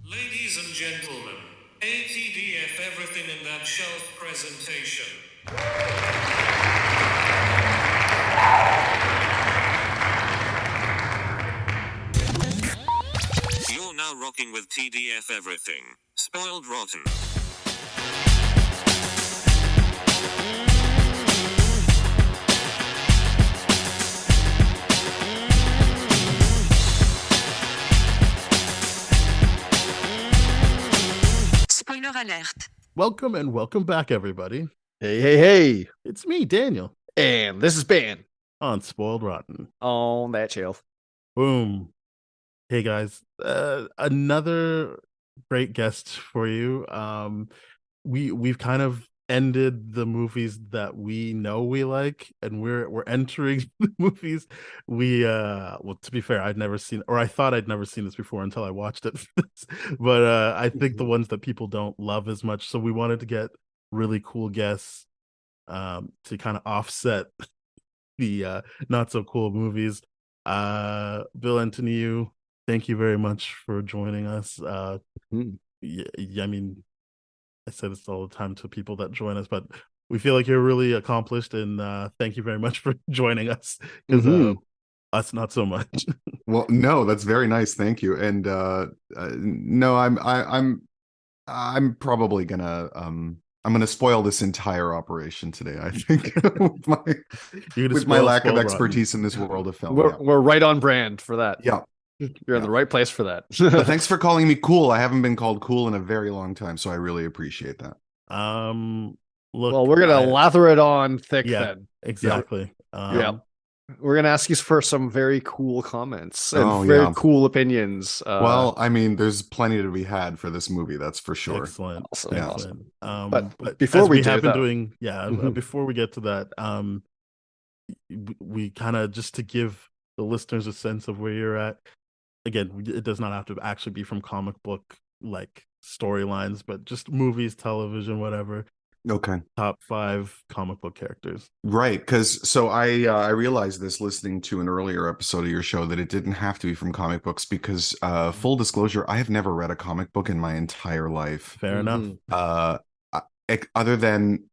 Ladies and gentlemen, ATDF everything in that shelf presentation. You're now rocking with TDF everything. Spoiled rotten. Spoiler alert. Welcome and welcome back, everybody. Hey. It's me, Daniel, And this is Ben on Spoiled Rotten. on that shelf. Boom. Hey guys, another great guest for you. We've kind of ended the movies that we know we like, and we're entering the movies well, to be fair, I thought I'd never seen this before until I watched it. But I think the ones that people don't love as much, so we wanted to get really cool guests to kind of offset the not so cool movies. Bill Antoniou, thank you very much for joining us. I mean, I say this all the time to people that join us, but we feel like you're really accomplished, and thank you very much for joining us, because us not so much. Well, no, that's very nice. Thank you. And no, I'm probably gonna I'm gonna spoil this entire operation today, I think, with my lack of expertise in this world of film. We're right on brand for that. Yeah. You're in the right place for that. But thanks for calling me cool. I haven't been called cool in a very long time, so I really appreciate that. Look, well, we're gonna lather it on thick then. Exactly. We're gonna ask you for some very cool comments and very cool opinions. Well, I mean, there's plenty to be had for this movie, that's for sure. Excellent. Awesome. But before we have been doing, before we get to that, we kind of, just to give the listeners a sense of where you're at. Again, it does not have to actually be from comic book like storylines, but just movies, television, whatever. Okay. Top 5 comic book characters. Right, because I realized this listening to an earlier episode of your show that it didn't have to be from comic books, because full disclosure, I have never read a comic book in my entire life. Fair enough. Other than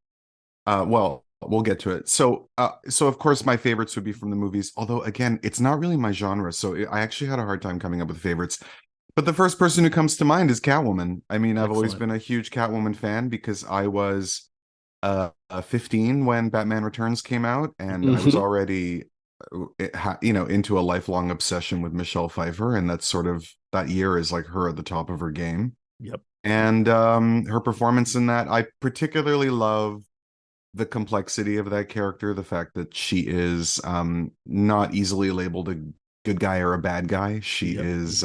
well, we'll get to it. So of course my favorites would be from the movies, although again, it's not really my genre, so I actually had a hard time coming up with favorites. But the first person who comes to mind is Catwoman. I mean, I've always been a huge Catwoman fan because I was 15 when Batman Returns came out, and I was already into a lifelong obsession with Michelle Pfeiffer, and that's sort of, that year is like her at the top of her game. Yep. And her performance in that, I particularly love the complexity of that character, the fact that she is not easily labeled a good guy or a bad guy. She is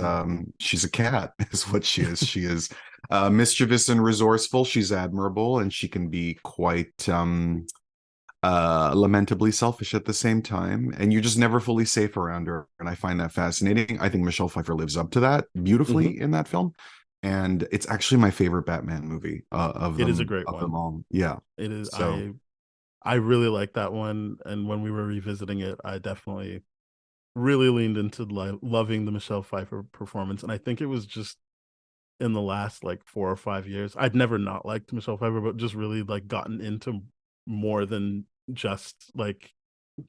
she's a cat is what she is. She is mischievous and resourceful. She's admirable, and she can be quite lamentably selfish at the same time, and you're just never fully safe around her, and I find that fascinating. I think Michelle Pfeiffer lives up to that beautifully in that film, and it's actually my favorite Batman movie of them. It is a great one. Them all. Yeah, it is. So, I really like that one, and when we were revisiting it, I definitely really leaned into loving the Michelle Pfeiffer performance. And I think it was just in the last like 4 or 5 years, I'd never not liked Michelle Pfeiffer, but just really like gotten into more than just like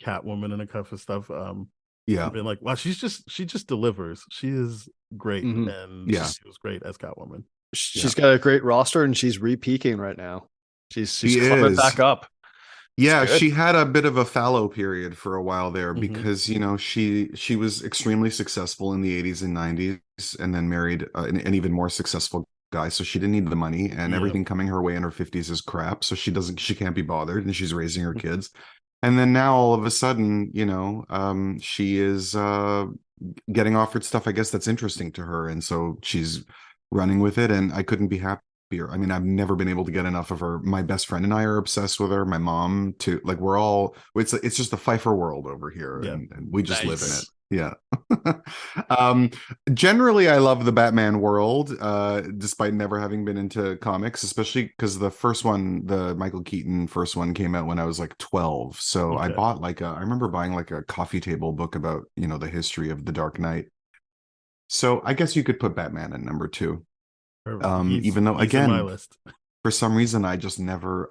Catwoman and a couple of stuff. Been like, wow, she just delivers. She is great. And she was great as Catwoman. She's got a great roster, and she's re-peaking right now. She's coming back up. Yeah, she had a bit of a fallow period for a while there because, she was extremely successful in the 80s and 90s, and then married an even more successful guy. So she didn't need the money, and everything coming her way in her 50s is crap. So she can't be bothered, and she's raising her kids. And then now all of a sudden, she is getting offered stuff, I guess, that's interesting to her. And so she's running with it, and I couldn't be happier. I mean, I've never been able to get enough of her. My best friend and I are obsessed with her. My mom too. Like, we're all, it's just a Pfeiffer world over here, and we just live in it. Yeah. Generally, I love the Batman world, despite never having been into comics, especially because the first one, the Michael Keaton first one, came out when I was like 12. So I bought I remember buying like a coffee table book about, the history of the Dark Knight. So I guess you could put Batman at number 2. Even though, he's in my again, list. for some reason, I never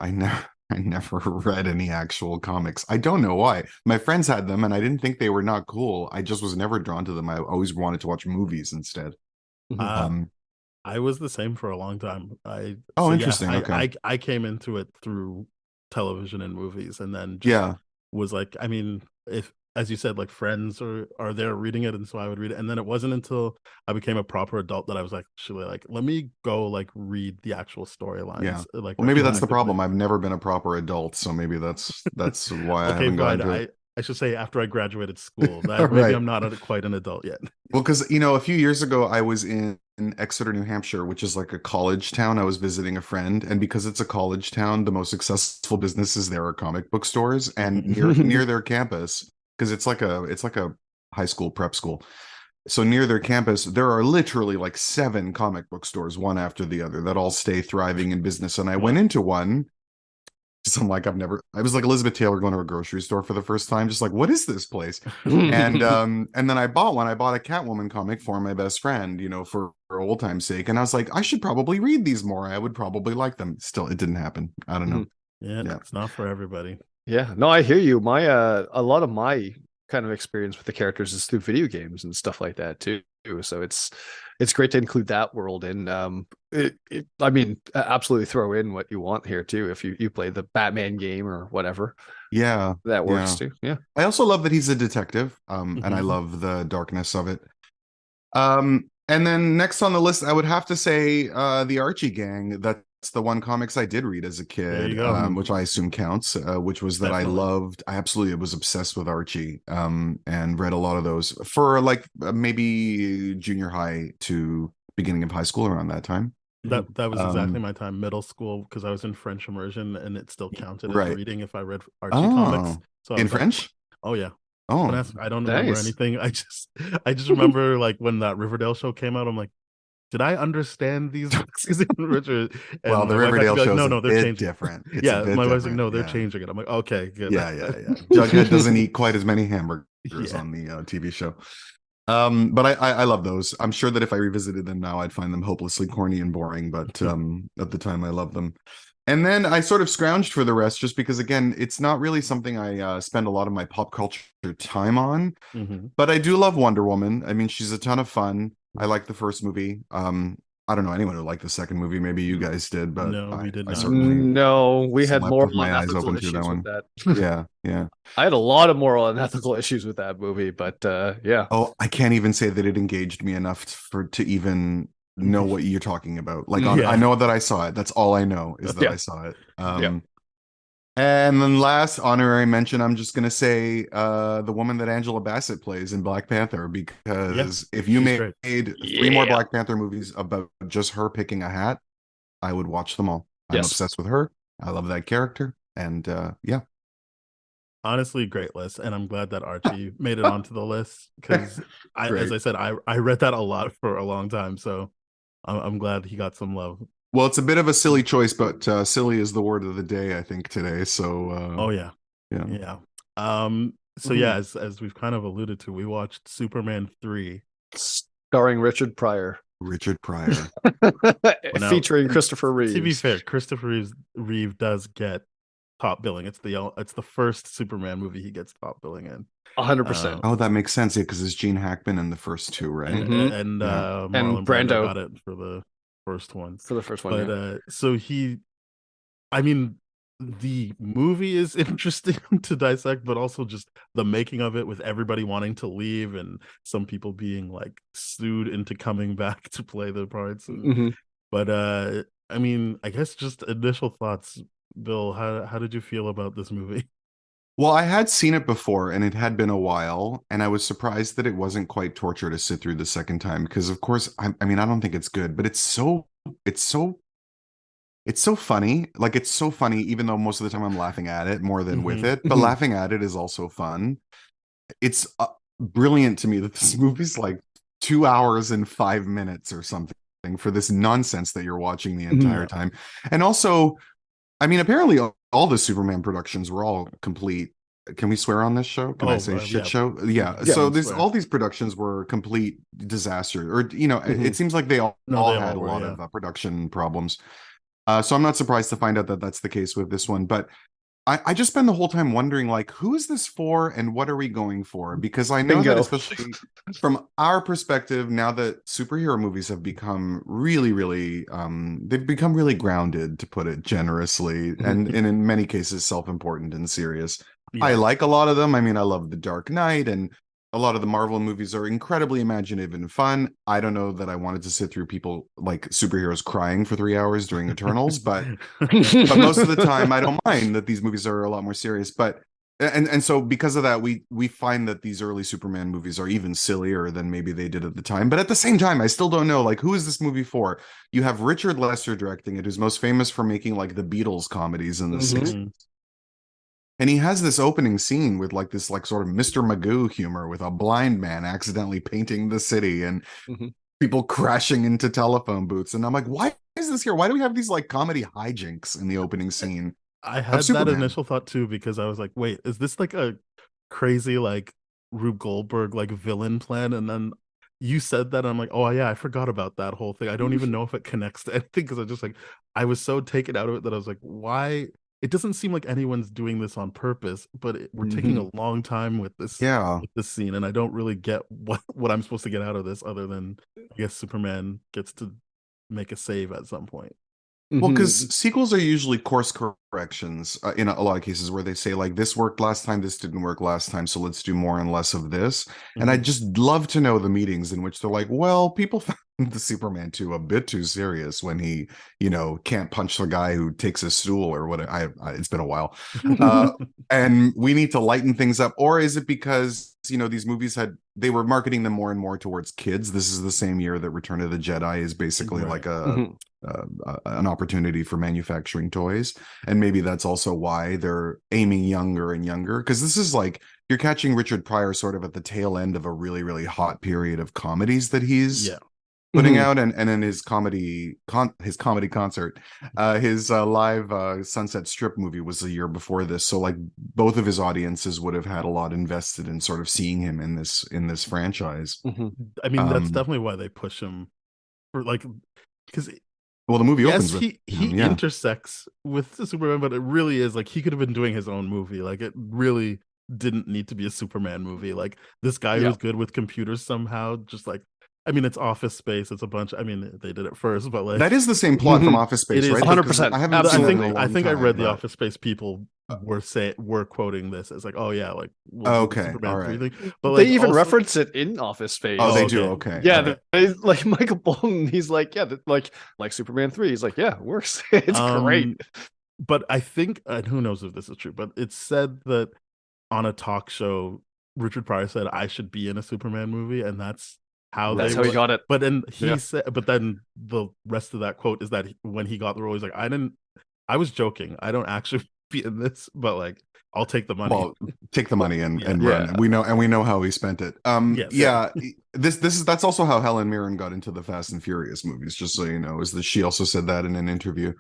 read any actual comics. I don't know why. My friends had them, and I didn't think they were not cool. I just was never drawn to them. I always wanted to watch movies instead. Uh, I was the same for a long time. Oh, So yeah, interesting. Okay. I came into it through television and movies, and then just Yeah. was like, I mean, if as you said, like friends are there reading it, and so I would read it. And then it wasn't until I became a proper adult that I was like, actually, like, let me go like read the actual Yeah. storylines, like Well, maybe that's the retroactively. problem. I've never been a proper adult, so maybe that's why I Okay, haven't gotten fine. to it. I should say after I graduated school, All that maybe right. I'm not quite an adult yet. Well, because a few years ago I was in Exeter, New Hampshire, which is like a college town. I was visiting a friend, and because it's a college town, the most successful businesses there are comic book stores, and near their campus, because it's like a high school prep school. So near their campus, there are literally like 7 comic book stores, one after the other, that all stay thriving in business. And I went into one. So I'm like, I was like Elizabeth Taylor going to a grocery store for the first time, just like, what is this place? And then I bought one. I bought a Catwoman comic for my best friend, for old time's sake. And I was like, I should probably read these more. I would probably like them. Still, it didn't happen. I don't know. Yeah, Yeah. it's not for everybody. Yeah, no, I hear you. My a lot of my kind of experience with the characters is through video games and stuff like that too. So it's great to include that world in. I mean, absolutely throw in what you want here too. If you play the Batman game or whatever, Yeah, that works too. Yeah. I also love that he's a detective, and I Mhm. love the darkness of it. And then next on the list, I would have to say the Archie gang. That's the one comics I did read as a There you kid, go. which I assume counts, which was that Definitely. I loved. I absolutely was obsessed with Archie, and read a lot of those for like maybe junior high to beginning of high school, around that time. That was exactly Um, my time, middle school, because I was in French immersion, and it still counted as right. reading if I read Archie comics. Oh, So I in was like, French? oh yeah. Don't Oh, ask. I don't remember Nice. anything. I just remember like when that Riverdale show came out. I'm like, did I understand these books? Richard well, and the my wife had to Riverdale be like, show's no, a no, they're bit changing. different. It's a Yeah, bit my wife's like, different. no, they're Yeah. changing it. I'm like, okay, good. Yeah. Jughead doesn't eat quite as many hamburgers Yeah. on the TV show. But I love those. I'm sure that if I revisited them now, I'd find them hopelessly corny and boring. But at the time, I loved them. And then I sort of scrounged for the rest, just because, again, it's not really something I spend a lot of my pop culture time on. Hmm. But I do love Wonder Woman. I mean, she's a ton of fun. I like the first movie. I don't know anyone who liked the second movie. Maybe you guys did, but No, we did I not. certainly No, we had slept with moral and my eyes ethical open through that issues with one. that. Yeah. I had a lot of moral and ethical issues with that movie, but yeah. Oh, I can't even say that it engaged me enough to even know what you're talking about. Like, Yeah. I know that I saw it. That's all I know, is that Yeah. I saw it. Yeah. And then last honorary mention, I'm just gonna say the woman that Angela Bassett plays in Black Panther, because if you she's made great. 3 more Black Panther movies about just her picking a hat, I would watch them all. I'm Yes. obsessed with her. I love that character. And yeah. Honestly, great list, and I'm glad that Archie made it onto the list because, as Great. I said, I read that a lot for a long time, so I'm glad he got some love. Well, it's a bit of a silly choice, but silly is the word of the day, I think, today. So Oh yeah, yeah. yeah. So yeah, as we've kind of alluded to, we watched Superman 3. Starring Richard Pryor. Richard Pryor. now- Featuring Christopher Reeves. To be fair, Christopher Reeve does get top billing. It's the first Superman movie he gets top billing in. 100%. Oh, that makes sense. Yeah, because it's Gene Hackman in the first 2, right? And Yeah. Marlon Brando Brando. got it for the first one. For the first one, But yeah. so I mean, the movie is interesting to dissect, but also just the making of it, with everybody wanting to leave and some people being like sued into coming back to play the parts. But I mean, I guess just initial thoughts, Bill. How did you feel about this movie? Well, I had seen it before, and it had been a while, and I was surprised that it wasn't quite torture to sit through the second time, because, of course, I mean, I don't think it's good, but it's so funny. Like, it's so funny, even though most of the time I'm laughing at it more than with it. But laughing at it is also fun. It's brilliant to me that this movie's like 2 hours and 5 minutes or something for this nonsense that you're watching the entire time. And also, I mean, apparently all the Superman productions were all complete can we swear on this show? Can I say shit yeah. show? Yeah. Yeah, So we this swear. all these productions were complete disaster, or you know, it seems like they all No, they had all a were, lot yeah. of production problems. So I'm not surprised to find out that that's the case with this one. But I just spend the whole time wondering, like, who is this for and what are we going for? Because I know that, Bingo. especially from our perspective, now that superhero movies have become really, really, they've become really grounded, to put it generously, and in many cases, self-important and serious. Yeah. I like a lot of them. I mean, I love The Dark Knight, and a lot of the Marvel movies are incredibly imaginative and fun. I don't know that I wanted to sit through people like superheroes crying for 3 hours during Eternals, but most of the time I don't mind that these movies are a lot more serious. But and so because of that, we find that these early Superman movies are even sillier than maybe they did at the time. But at the same time, I still don't know, like, who is this movie for? You have Richard Lester directing it, who's most famous for making like the Beatles comedies in the 60s. And he has this opening scene with like this like sort of Mr. Magoo humor with a blind man accidentally painting the city and people crashing into telephone booths. And I'm like, why is this here? Why do we have these like comedy hijinks in the opening scene? I had that initial thought too, because I was like, wait, is this like a crazy like Rube Goldberg like villain plan? And then you said that, and I'm like, oh yeah, I forgot about that whole thing. I don't even know if it connects to anything, because I just like, I was so taken out of it that I was like, why? It doesn't seem like anyone's doing this on purpose, but we're taking a long time with this scene, and I don't really get what I'm supposed to get out of this, other than I guess Superman gets to make a save at some point. Well, because sequels are usually course corrections in a lot of cases, where they say like, this worked last time, this didn't work last time, so let's do more and less of this. And I just love to know the meetings in which they're like, well, people found the Superman 2 a bit too serious when he, you know, can't punch the guy who takes a stool or what. It's been a while, and we need to lighten things up. Or is it because, you know, these movies they were marketing them more and more towards kids? This is the same year that Return of the Jedi is basically like an opportunity for manufacturing toys, and maybe that's also why they're aiming younger and younger, because this is like, you're catching Richard Pryor sort of at the tail end of a really, really hot period of comedies that he's putting out, and in his comedy concert, his live Sunset Strip movie was the year before this. So like, both of his audiences would have had a lot invested in sort of seeing him in this franchise. I mean, that's definitely why they push him for, like, because well, the movie opens with he intersects with Superman, but it really is like, he could have been doing his own movie. Like, it really didn't need to be a Superman movie. Like, this guy who's good with computers somehow, just like, I mean, it's Office Space. It's a bunch. I mean, they did it first, but like, that is the same plot from Office Space, right? 100%. I think I read the Office Space people were quoting this as like, oh yeah, like, okay, all right. Thing. But like, they even reference it in Office Space. Oh, they do. Okay, yeah. They, like Michael Bolton, he's like, yeah, like Superman 3. He's like, yeah, it works. It's great. But I think, and who knows if this is true, but it's said that on a talk show, Richard Pryor said, I should be in a Superman movie, and that's how he got it. But then said, but then the rest of that quote is that when he got the role, he's like, I was joking. I don't actually be in this, but like, I'll take the money. Well, take the money and run. We know how he spent it. That's also how Helen Mirren got into the Fast and Furious movies, just so you know, is that she also said that in an interview.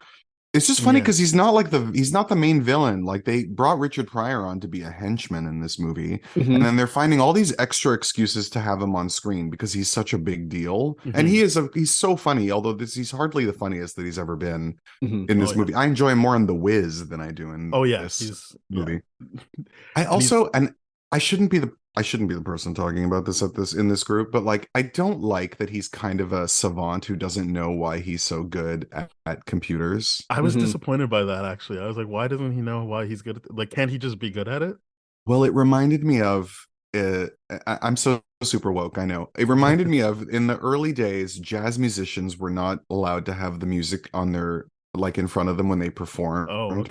It's just funny because he's not the main villain. Like, they brought Richard Pryor on to be a henchman in this movie, and then they're finding all these extra excuses to have him on screen because he's such a big deal, and he's so funny. Although he's hardly the funniest that he's ever been in this movie. I enjoy him more in The Wiz than I do in this movie. I also, and I shouldn't be the person talking about this in this group, but like, I don't like that he's kind of a savant who doesn't know why he's so good at computers. I was disappointed by that, actually. I was like, why doesn't he know why he's good at like, can't he just be good at it? Well, it reminded me of I'm so super woke, I know. It reminded me of, in the early days, jazz musicians were not allowed to have the music on their, like, in front of them when they performed,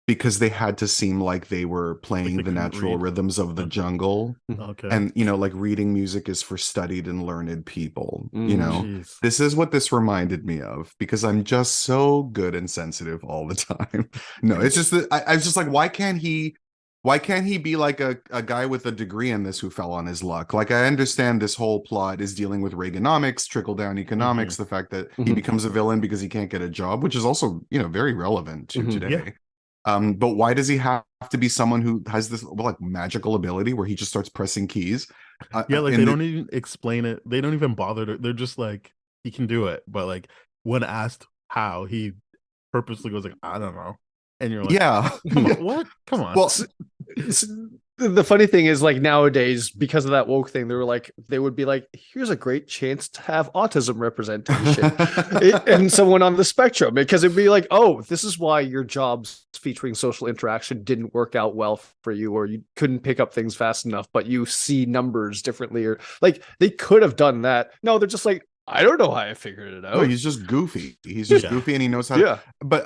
because they had to seem like they were playing the natural rhythms of the jungle. And, you know, like, reading music is for studied and learned people, you know. This is what this reminded me of, because I'm just so good and sensitive all the time. No, it's just that I was just like, why can't he be like a guy with a degree in this who fell on his luck? Like, I understand this whole plot is dealing with Reaganomics, trickle down economics, the fact that he becomes a villain because he can't get a job, which is also, you know, very relevant to today. But why does he have to be someone who has this like magical ability where he just starts pressing keys? Yeah, like in they the- don't even explain it. They don't even bother to, they're just like, he can do it. But like when asked how, he purposely goes like, I don't know. And you're like, yeah. come on, what? Come on. Well, The funny thing is, like nowadays, because of that woke thing, they would be like, here's a great chance to have autism representation and someone on the spectrum, because it'd be like, oh, this is why your jobs featuring social interaction didn't work out well for you, or you couldn't pick up things fast enough, but you see numbers differently, or like they could have done that. No, they're just like, I don't know how I figured it out. Oh, he's just goofy. He's just Yeah. goofy, and he knows how. Yeah. But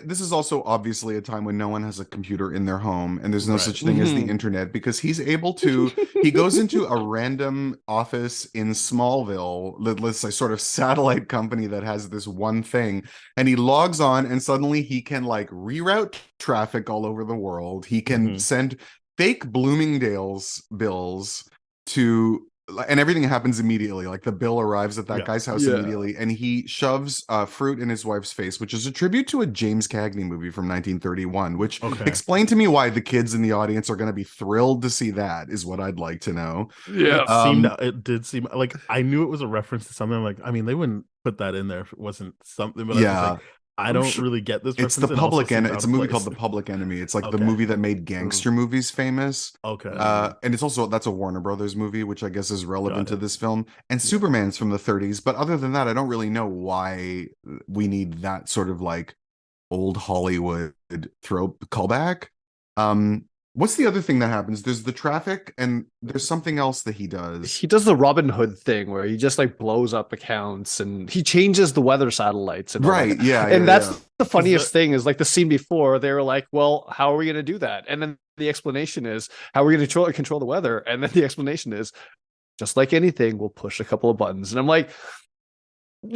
this is also obviously a time when no one has a computer in their home, and there's no Right. such thing as the Mhm. internet, because he's able to. He goes into a random office in Smallville, let's say, sort of satellite company that has this one thing, and he logs on, and suddenly he can like reroute traffic all over the world. He can Mhm. send fake Bloomingdale's bills to. And everything happens immediately. Like the bill arrives at that Yeah. guy's house Yeah. immediately, and he shoves fruit in his wife's face, which is a tribute to a James Cagney movie from 1931. Which Okay. explain to me why the kids in the audience are going to be thrilled to see that, is what I'd like to know. Yeah. It did seem like I knew it was a reference to something. Like, I mean, they wouldn't put that in there if it wasn't something. But I was just Yeah. like, I I'm don't sure- really get this It's reference. the and it also Public seemed Enemy. out It's a of movie place. called The Public Enemy. It's like the Okay. movie that made gangster movies famous. Okay. And it's also, that's a Warner Brothers movie, which I guess is relevant Got to it. this film. And Yeah. Superman's from the 30s, but other than that, I don't really know why we need that sort of like old Hollywood throw callback. What's the other thing that happens? There's the traffic, and there's something else that he does. He does the Robin Hood thing where he just like blows up accounts, and he changes the weather satellites and all Right? that. Yeah. And yeah, that's yeah. the funniest that- thing is like the scene before they were like, well, how are we going to do that? And then the explanation is, how are we going to control the weather? And then the explanation is, just like anything, we'll push a couple of buttons. And I'm like,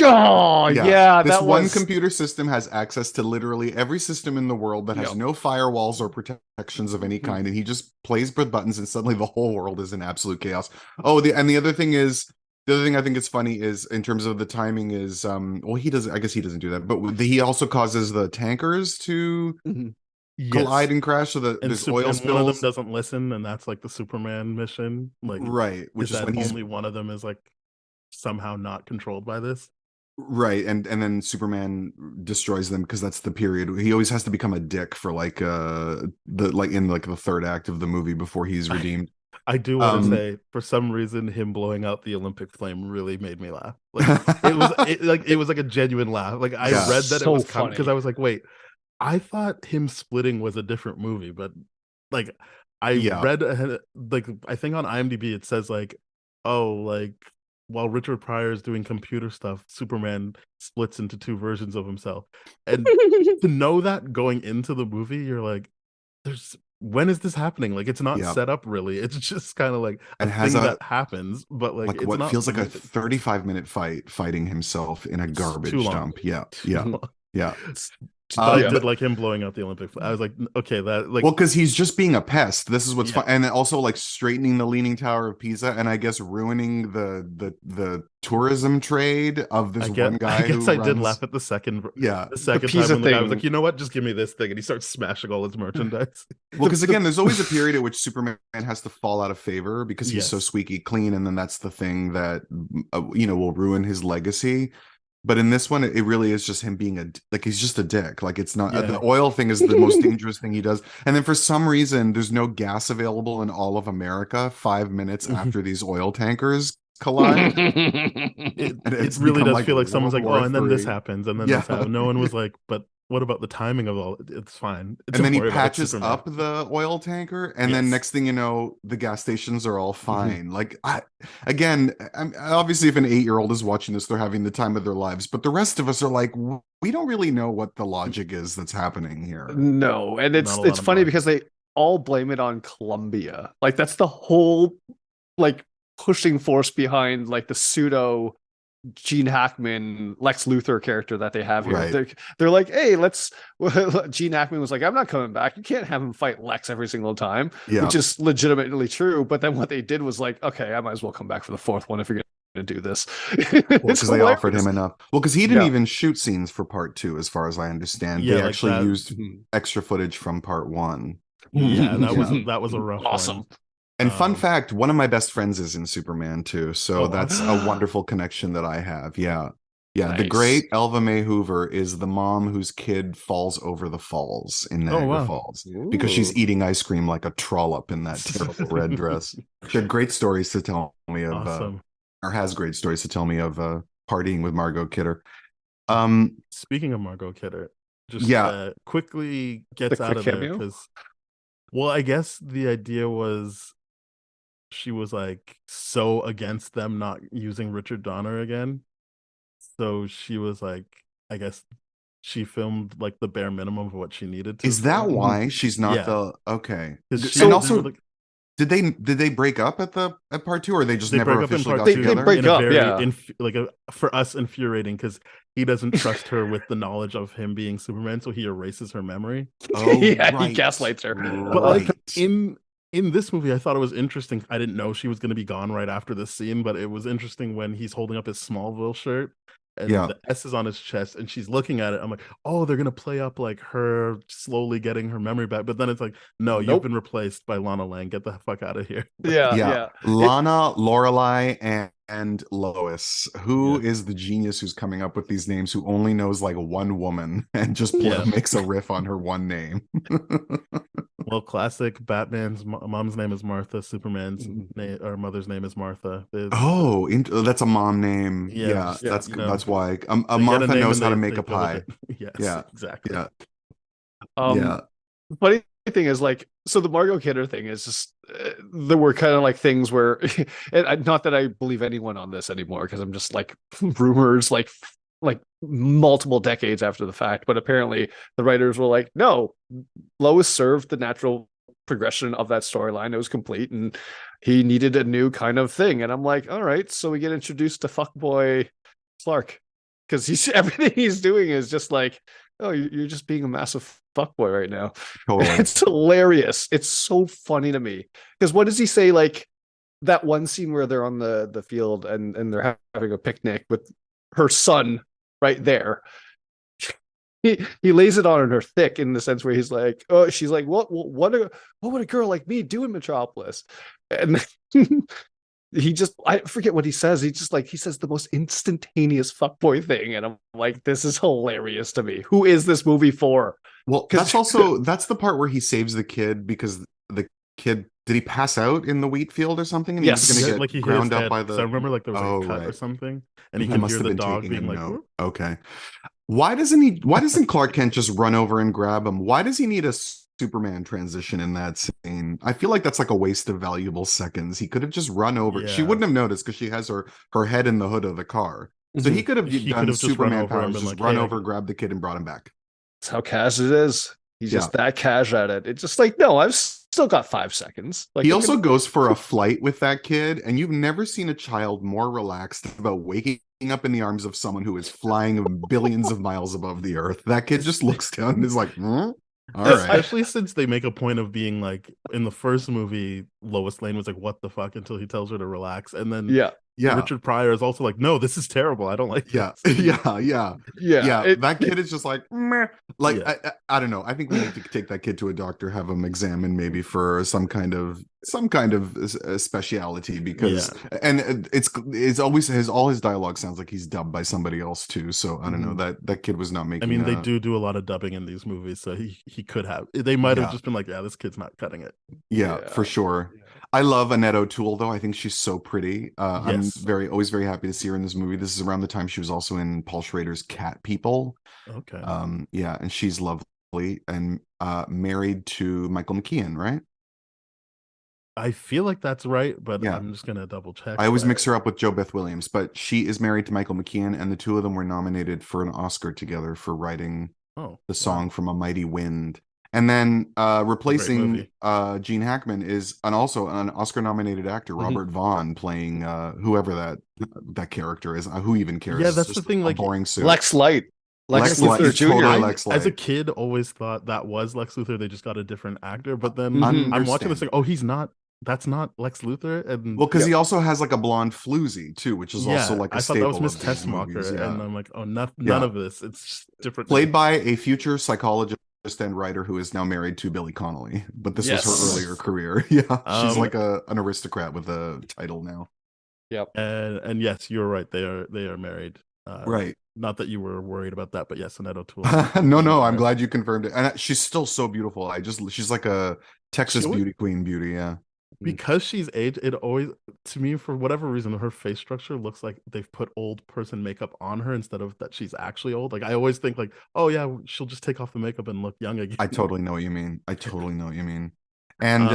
oh yeah, This that one was computer system has access to literally every system in the world that has Yep. no firewalls or protections of any Mhm. kind, and he just plays with buttons, and suddenly the whole world is in absolute chaos. Oh, the other thing I think is funny is, in terms of the timing, is well, he doesn't, I guess he doesn't do that, but he also causes the tankers to Mhm. Yes. collide and crash, so that And, there's oil and spills. one of them doesn't listen, and that's like the Superman mission. Like, Right, which is that when he's only one of them is like somehow not controlled by this. right, and then Superman destroys them, because that's the period he always has to become a dick for like the like in like the third act of the movie before he's redeemed. I do want to Um, say, for some reason, him blowing out the Olympic flame really made me laugh. Like it was like a genuine laugh. Like I Yeah. read that it So was coming, because funny. I was like, wait, I thought him splitting was a different movie, but like I Yeah. read ahead, like I think on IMDb it says like, oh, like while Richard Pryor is doing computer stuff, Superman splits into two versions of himself. And to know that going into the movie, you're like, when is this happening? Like, it's not Yeah. set up really. It's just kind of like a It has thing a- that happens, but like it's what not feels like a moving. 35-minute fight fighting himself in a It's garbage too long. dump. Yeah. Yeah. But I Yeah. did like him blowing out the Olympic. I was like, okay, that like Well, because he's just being a pest. This is what's Yeah. fun, and then also like straightening the Leaning Tower of Pisa, and I guess ruining the tourism trade of this one guy. I guess who I did runs- laugh at the second Yeah. the second Pisa time when the guy was thing- like, you know what, just give me this thing, and he starts smashing all his merchandise. Well, because again, there's always a period at which Superman has to fall out of favor because he's so Yes. squeaky clean, and then that's the thing that will ruin his legacy. But in this one, it really is just him being he's just a dick. Like, it's not Yeah. the oil thing is the most dangerous thing he does. And then for some reason, there's no gas available in all of America 5 minutes after these oil tankers collide. It And it's really become does feel like someone's World like, oh, War and then this III. happens, and then Yeah. this happens. No one was like, but what about the timing of all? It's fine. And then Don't he worry about it, patches Superman. up the oil tanker, and then Yes. next thing you know, the gas stations are all fine. Like, obviously, if an 8-year-old is watching this, they're having the time of their lives. But the rest of us are like, we don't really know what the logic is that's happening here. No, and it's Not a lot it's of funny money. because they all blame it on Columbia. Like that's the whole like pushing force behind like the pseudo Gene Hackman Lex Luthor character that they have here. Right. They're like, hey, let's. Gene Hackman was like, I'm not coming back. You can't have him fight Lex every single time, Yeah. which is legitimately true. But then what they did was like, okay, I might as well come back for the fourth one if you're going to do this. Because they offered him enough. Well, because he didn't Yeah. even shoot scenes for part 2, as far as I understand. Yeah, They like actually that- used extra footage from part 1. Yeah, that was a rough awesome. one. And fun fact, one of my best friends is in Superman too, so Oh, that's awesome. a wonderful connection that I have. Yeah. The Nice. great Elva Mae Hoover is the mom whose kid falls over the falls in Niagara wow. Falls because she's Ooh. eating ice cream like a trollop in that terrible red dress. She had great stories to tell me of, Awesome. or has great stories to tell me of partying with Margot Kidder. Speaking of Margot Kidder, just Yeah. quickly gets The out quick of there cameo? because, well, I guess the idea was she was like so against them not using Richard Donner again, so she was like, I guess she filmed like the bare minimum of what she needed to. Is that film. why she's not Yeah. the okay? 'Cause And they were, also, like, did they break up at part 2, or they just they never break up in officially part got two. together? They break in a up, very yeah. for us infuriating because he doesn't trust her with the knowledge of him being Superman, so he erases her memory. Oh, Yeah, right. he gaslights her. But like Right. in this movie, I thought it was interesting. I didn't know she was going to be gone right after this scene, but it was interesting when he's holding up his Smallville shirt and Yeah. the S is on his chest and she's looking at it. I'm like, oh, they're going to play up like her slowly getting her memory back. But then it's like, no, you've Nope. been replaced by Lana Lang. Get the fuck out of here. Yeah. Lana, Lorelai, and Lois. Who is the genius who's coming up with these names? Who only knows like one woman and just Yeah. makes a riff on her one name? Well, classic Batman's mom's name is Martha. Superman's or mother's name is Martha. Oh, that's a mom name. Yeah, Yeah, just, that's you know, that's why. they get a Martha name knows and how to they make a go with pie. it. Yes, Yeah, exactly. Yeah, Yeah. Funny thing is, like, so the Margot Kidder thing is just there were kind of like things where, and not that I believe anyone on this anymore, because I'm just like rumors, like multiple decades after the fact. But apparently, the writers were like, no, Lois served the natural progression of that storyline. It was complete, and he needed a new kind of thing. And I'm like, all right, so we get introduced to fuckboy Clark, because he's everything he's doing is just like, oh, you're just being a massive fuckboy right now. totally. It's hilarious. It's so funny to me because what does he say? Like that one scene where they're on the field and they're having a picnic with her son right there. He lays it on her thick in the sense where he's like, oh, she's like, what would a girl like me do in Metropolis? And he just, I forget what he says. He says the most instantaneous fuckboy thing. And I'm like, this is hilarious to me. Who is this movie for? Well, that's the part where he saves the kid because the kid, did he pass out in the wheat field or something? And Yes. he was going to Like get he hit his ground up head. by the. So I remember like there was a cut or right. something, and he I could must hear have the been dog taking being a like, note. "Whoop." Okay. Why doesn't Clark Kent just run over and grab him? Why does he need a Superman transition in that scene? I feel like that's like a waste of valuable seconds. He could have just run over. She Yeah. wouldn't have noticed because she has her head in the hood of the car. So he could have He done could have just run Superman over and powers, been just like, run "Hey, over, grab the kid, and brought him back. That's how cash it is. He's just that cash at it. It's just like, no, I've still got 5 seconds. Like He also goes for a flight with that kid, and you've never seen a child more relaxed about waking up in the arms of someone who is flying billions of miles above the earth. That kid just looks down and is like, all right. Especially since they make a point of being like, in the first movie, Lois Lane was like, "What the fuck?" until he tells her to relax, and then Richard Pryor is also like, "No, this is terrible. I don't like this." Yeah. That kid is just like, meh. Like, Yeah. I don't know. I think we need to take that kid to a doctor, have him examined maybe for some kind of speciality, because and it's always all his dialogue sounds like he's dubbed by somebody else too. So I don't know, that kid was not making. I mean, they do a lot of dubbing in these movies, so he could have. They might have just been like, "Yeah, this kid's not cutting it." Yeah, for sure. I love Annette O'Toole, though. I think she's so pretty. I'm always very happy to see her in this movie. This is around the time she was also in Paul Schrader's Cat People. Okay. And she's lovely and married to Michael McKean, right? I feel like that's right, but I'm just gonna double check. I always mix her up with Jo Beth Williams, but she is married to Michael McKean, and the two of them were nominated for an Oscar together for writing the song From a Mighty Wind. And then replacing Gene Hackman is also an Oscar-nominated actor, Robert Vaughn, playing whoever that character is. Who even cares? Yeah, that's the thing. Like boring suit. Lex Light. Lex Luthor Jr. Totally Lex Light. As a kid, always thought that was Lex Luthor. They just got a different actor. But then I'm watching this like, oh, he's not that's not Lex Luthor. And Well, because he also has like a blonde floozy too, which is also yeah, like a I thought that was staple Miss of these Tessmacher, movies. and Yeah, I'm like, oh, none yeah. of this. It's just different Played names. by a future psychologist and writer who is now married to Billy Connolly, but this was her Yes. earlier career. Yeah, she's Um, like an aristocrat with a title now. Yep. and yes, you're right. They are married. Right. Not that you were worried about that, but yes, Annette O'Toole. No, I'm glad you confirmed it. And she's still so beautiful. She's like a Texas She always- beauty queen beauty. Yeah. because she's aged. It always, to me, for whatever reason, her face structure looks like they've put old person makeup on her instead of that she's actually old. Like I always think like, oh yeah, she'll just take off the makeup and look young again. I totally know what you mean. I totally know what you mean. And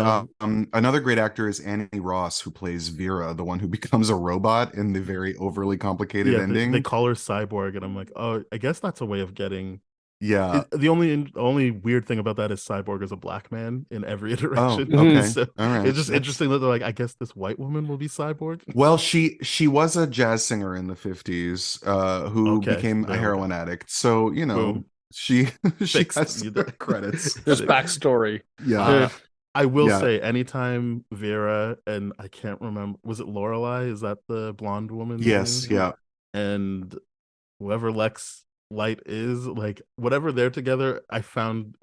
another great actor is Annie Ross, who plays Vera, the one who becomes a robot in the very overly complicated yeah, ending. they call her Cyborg, and I'm like, oh, I guess that's a way of getting. Yeah. The only weird thing about that is Cyborg is a black man in every Oh, iteration. okay. So All right. it's just interesting that they're like, I guess this white woman will be Cyborg. Well, she was a jazz singer in the 50s, who Okay, became a there we heroin go. addict. So, you know, Boom. she Fixed. has her credits. There's backstory. Yeah. I will Yeah. say, anytime Vera and I can't remember, was it Lorelai? Is that the blonde woman? Yes, yeah. And whoever Lex Light is, like whatever they're together, I found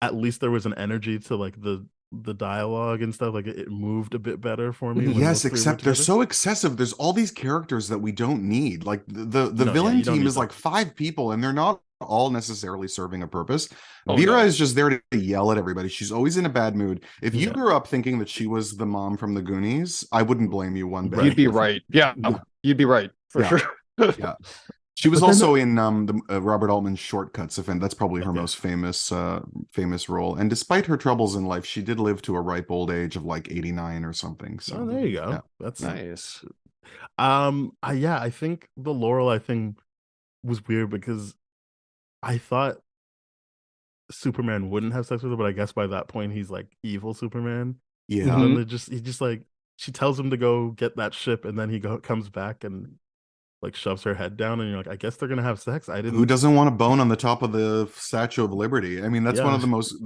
at least there was an energy to like the dialogue and stuff. Like it moved a bit better for me. When Yes, those three were except they're together. so excessive. There's all these characters that we don't need. Like the No, yeah, villain you don't team need is them. like 5 people, and they're not all necessarily serving a purpose. Oh, Vera no. is just there to yell at everybody. She's always in a bad mood. If you Yeah. grew up thinking that she was the mom from the Goonies, I wouldn't blame you one bit. Right. You'd be right. Yeah. You'd be right for Yeah. sure. Yeah. She was But then also in the Robert Altman's Shortcuts, and that's probably her Okay. most famous role. And despite her troubles in life, she did live to a ripe old age of like 89 or something. So Oh, there you go. yeah. That's Nice. I think the Lorelai thing was weird because I thought Superman wouldn't have sex with her, but I guess by that point he's like evil Superman. Yeah. And then he just like she tells him to go get that ship, and then comes back and like shoves her head down, and you're like, I guess they're gonna have sex. I didn't. Who doesn't want a bone on the top of the Statue of Liberty? I mean, that's one Yeah. of the most.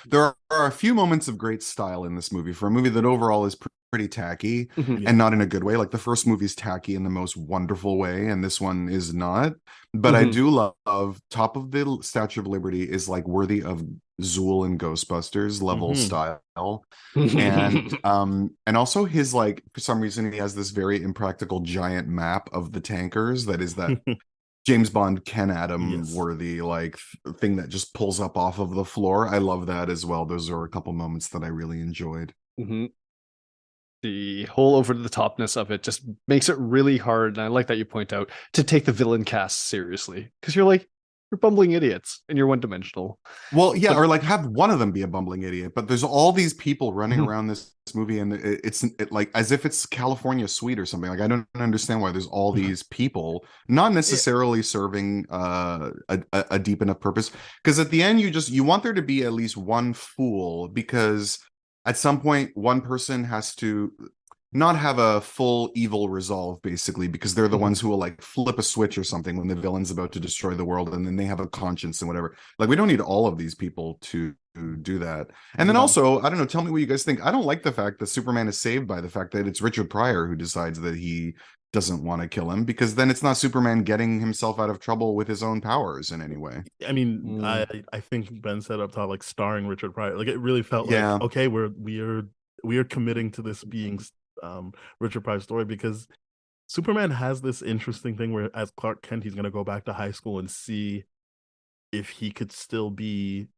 There are a few moments of great style in this movie for a movie that overall is pretty tacky, Mhm. Yeah. and not in a good way. Like the first movie's tacky in the most wonderful way, and this one is not. But I Mhm. do love top of the Statue of Liberty is like worthy of Zool and Ghostbusters level Mhm. style. And also his like for some reason he has this very impractical giant map of the tankers that is that James Bond Ken Adam Yes. worthy like thing that just pulls up off of the floor. I love that as well. Those are a couple moments that I really enjoyed. Mhm. The whole over the topness of it just makes it really hard, and I like that you point out to take the villain cast seriously because you're bumbling idiots and you're one dimensional. Well, yeah, But- or like have one of them be a bumbling idiot, but there's all these people running Mhm. around this movie, and it's like as if it's California Suite or something. Like I don't understand why there's all these people, not necessarily serving a deep enough purpose. Because at the end, you want there to be at least one fool, because at some point one person has to not have a full evil resolve, basically, because they're the Mhm. ones who will like flip a switch or something when the villain's about to destroy the world, and then they have a conscience and whatever. Like we don't need all of these people to do that. And then No. also, I don't know, tell me what you guys think. I don't like the fact that Superman is saved by the fact that it's Richard Pryor who decides that he doesn't want to kill him, because then it's not Superman getting himself out of trouble with his own powers in any way. I mean, Mm. I think Ben said up top, like starring Richard Pryor, like it really felt Yeah. like okay, we are committing to this being Richard Pryor's story, because Superman has this interesting thing where as Clark Kent he's gonna go back to high school and see if he could still be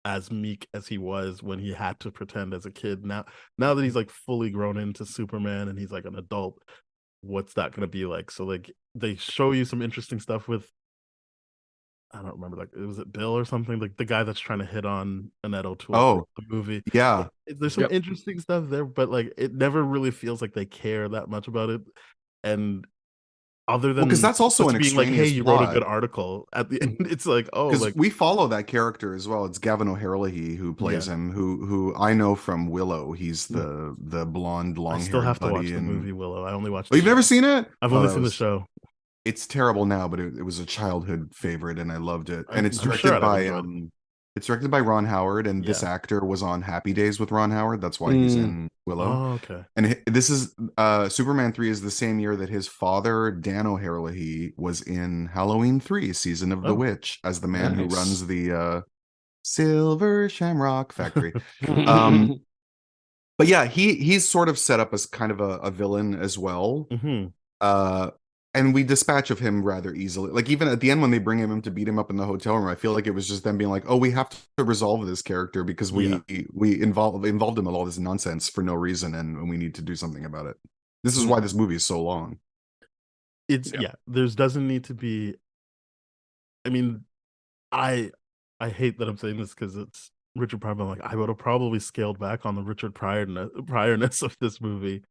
as meek as he was when he had to pretend as a kid. Now that he's like fully grown into Superman and he's like an adult, what's that gonna be like? So like they show you some interesting stuff with I don't remember, like was it Bill or something, like the guy that's trying to hit on Annette O'Toole Oh, for the movie. yeah. There's some Yep. interesting stuff there, but like it never really feels like they care that much about it. And other than because that's also just an being like, hey, extraneous you wrote a plot. good article at the end, it's like, oh, Because like we follow that character as well. It's Gavin O'Herlihy who plays him, who I know from Willow. He's the blonde, I long still haired have to watch buddy. the movie Willow. I only watched. Oh, you've never seen it? I've Oh, only that seen the was- show. It's terrible now, but it was a childhood favorite, and I loved it. And it's I'm directed sure I'd have by enjoyed it's directed by Ron Howard, and this Yeah. actor was on Happy Days with Ron Howard. That's why he's in Willow. Oh, okay. And this is Superman 3 is the same year that his father, Dan O'Herlihy, was in Halloween 3, Season of the Oh, Witch, as the man who nice. runs the Silver Shamrock Factory. Um, but yeah, he's sort of set up as kind of a villain as well. hmm Uh, and we dispatch of him rather easily. Like even at the end when they bring him in to beat him up in the hotel room, I feel like it was just them being like, "Oh, we have to resolve this character because Yeah. we involved him in all this nonsense for no reason, and we need to do something about it." This is why this movie is so long. It's Yeah. yeah. There's doesn't need to be. I mean, I I hate that I'm saying this because it's Richard Pryor. But I'm like, I would have probably scaled back on the Richard Pryorness of this movie,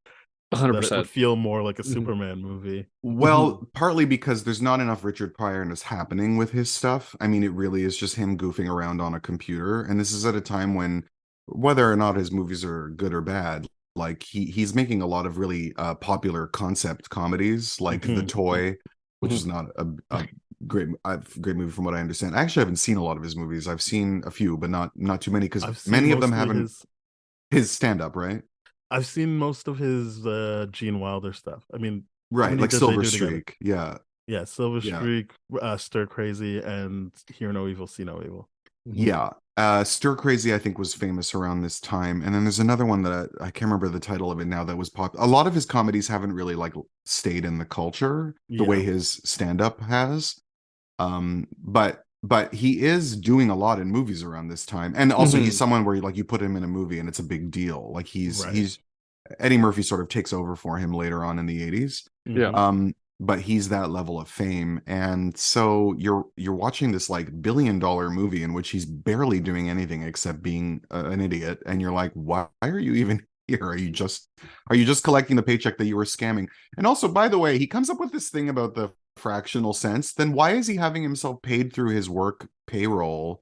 so that it would 100%. feel more like a Mhm. Superman movie. Well, partly because there's not enough Richard Pryorness happening with his stuff. I mean, it really is just him goofing around on a computer, and this is at a time when, whether or not his movies are good or bad, like he's making a lot of really popular concept comedies, like The Mhm. Toy, which is Mhm. not a great movie from what I understand. I actually haven't seen a lot of his movies. I've seen a few, but not too many because I've seen many of them mostly haven't his stand up, right? I've seen most of his Gene Wilder stuff. I mean, how Right, many like did they Silver do together? Streak. Yeah, Yeah, Silver yeah. Streak, Stir Crazy, and Hear No Evil, See No Evil. Yeah. Stir Crazy, I think, was famous around this time. And then there's another one that I can't remember the title of it now that was pop. A lot of his comedies haven't really like stayed in the culture the way Yeah. his stand-up has. But he is doing a lot in movies around this time. And also he's Mhm. someone where you put him in a movie and it's a big deal. Like Right. he's Eddie Murphy sort of takes over for him later on in the 80s. Yeah. Mhm. But he's that level of fame, and so you're watching this like $1 billion movie in which he's barely doing anything except being an idiot, and you're like, why are you even here? Are you just collecting the paycheck that you were scamming? And also, by the way, he comes up with this thing about the fractional cents. Then why is he having himself paid through his work payroll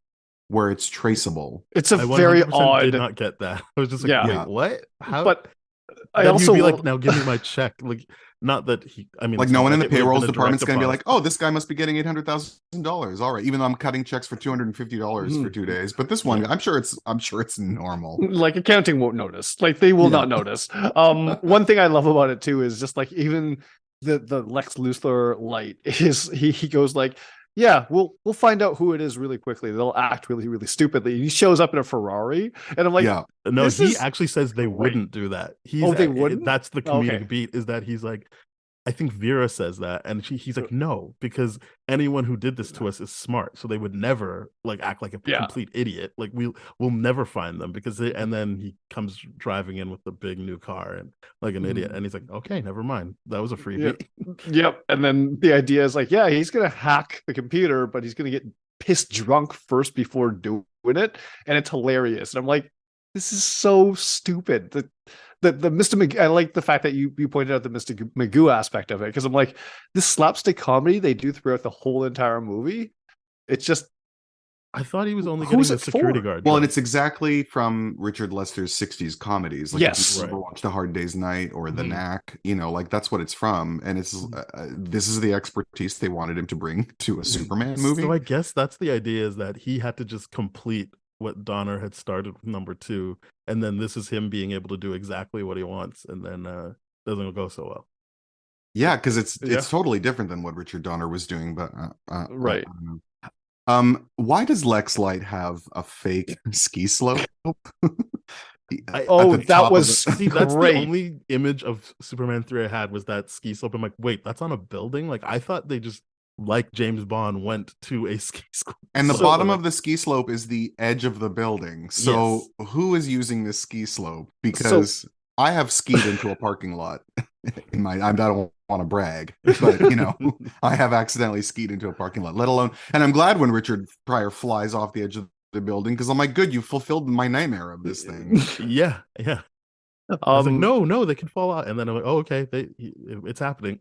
where it's traceable? It's a I very 100% did odd. not get that. I was just like, Yeah. wait, Yeah. what? How? But I Then he'd also be like, now give me my check. Like, not that he, I mean, Like it's no not one in like the it would have payrolls been a department's direct going to be like, deposit. oh, this guy must be getting $800,000. All right, even though I'm cutting checks for $250 for 2 days, but this one, Yeah. I'm sure it's normal. like accounting won't notice. Like they will Yeah. not notice. One thing I love about it too is just like even the Lex Luthor light is he goes like, yeah, we'll find out who it is really quickly. They'll act really, really stupidly. He shows up in a Ferrari, and I'm like, Yeah, No, this he is actually says they great. wouldn't do that. Oh, they wouldn't? That's the Okay. comedic beat, is that he's like, I think Vera says that, and he's like, no, because anyone who did this to us is smart, so they would never like act like a Yeah. complete idiot. Like we'll never find them because and then he comes driving in with the big new car and like an idiot, and he's like, okay, never mind, that was a freebie. Yep. And then the idea is like, yeah, he's gonna hack the computer, but he's gonna get pissed drunk first before doing it, and it's hilarious. And I'm like, this is so stupid. The Mr. Magoo, I like the fact that you pointed out the Mr. Magoo aspect of it, because I'm like, this slapstick comedy they do throughout the whole entire movie. It's just, I thought he was only getting who's the it security for? guard well, job. and it's exactly from Richard Lester's '60s comedies. Like Yes. if you ever Right. watched A Hard Day's Night or The Mhm. Knack, like that's what it's from. And it's this is the expertise they wanted him to bring to a Superman movie. So I guess that's the idea, is that he had to just complete what Donner had started with number 2, and then this is him being able to do exactly what he wants, and then doesn't go so well. Yeah, because it's Yeah. totally different than what Richard Donner was doing. But Right. I don't know. Why does Lex Light have a fake ski slope? Oh, that was See, that's great. the only image of Superman 3 I had, was that ski slope. I'm like, wait, that's on a building? Like, I thought they just, like James Bond, went to a ski slope. And the So, bottom like, of the ski slope is the edge of the building. So who is using this ski slope? Because I have skied into a parking lot in my, I don't want to brag, but I have accidentally skied into a parking lot, let alone, and I'm glad when Richard Pryor flies off the edge of the building, because I'm like, good, you fulfilled my nightmare of this thing. yeah. I was like, no, they can fall out. And then I'm like, oh, okay, it's happening.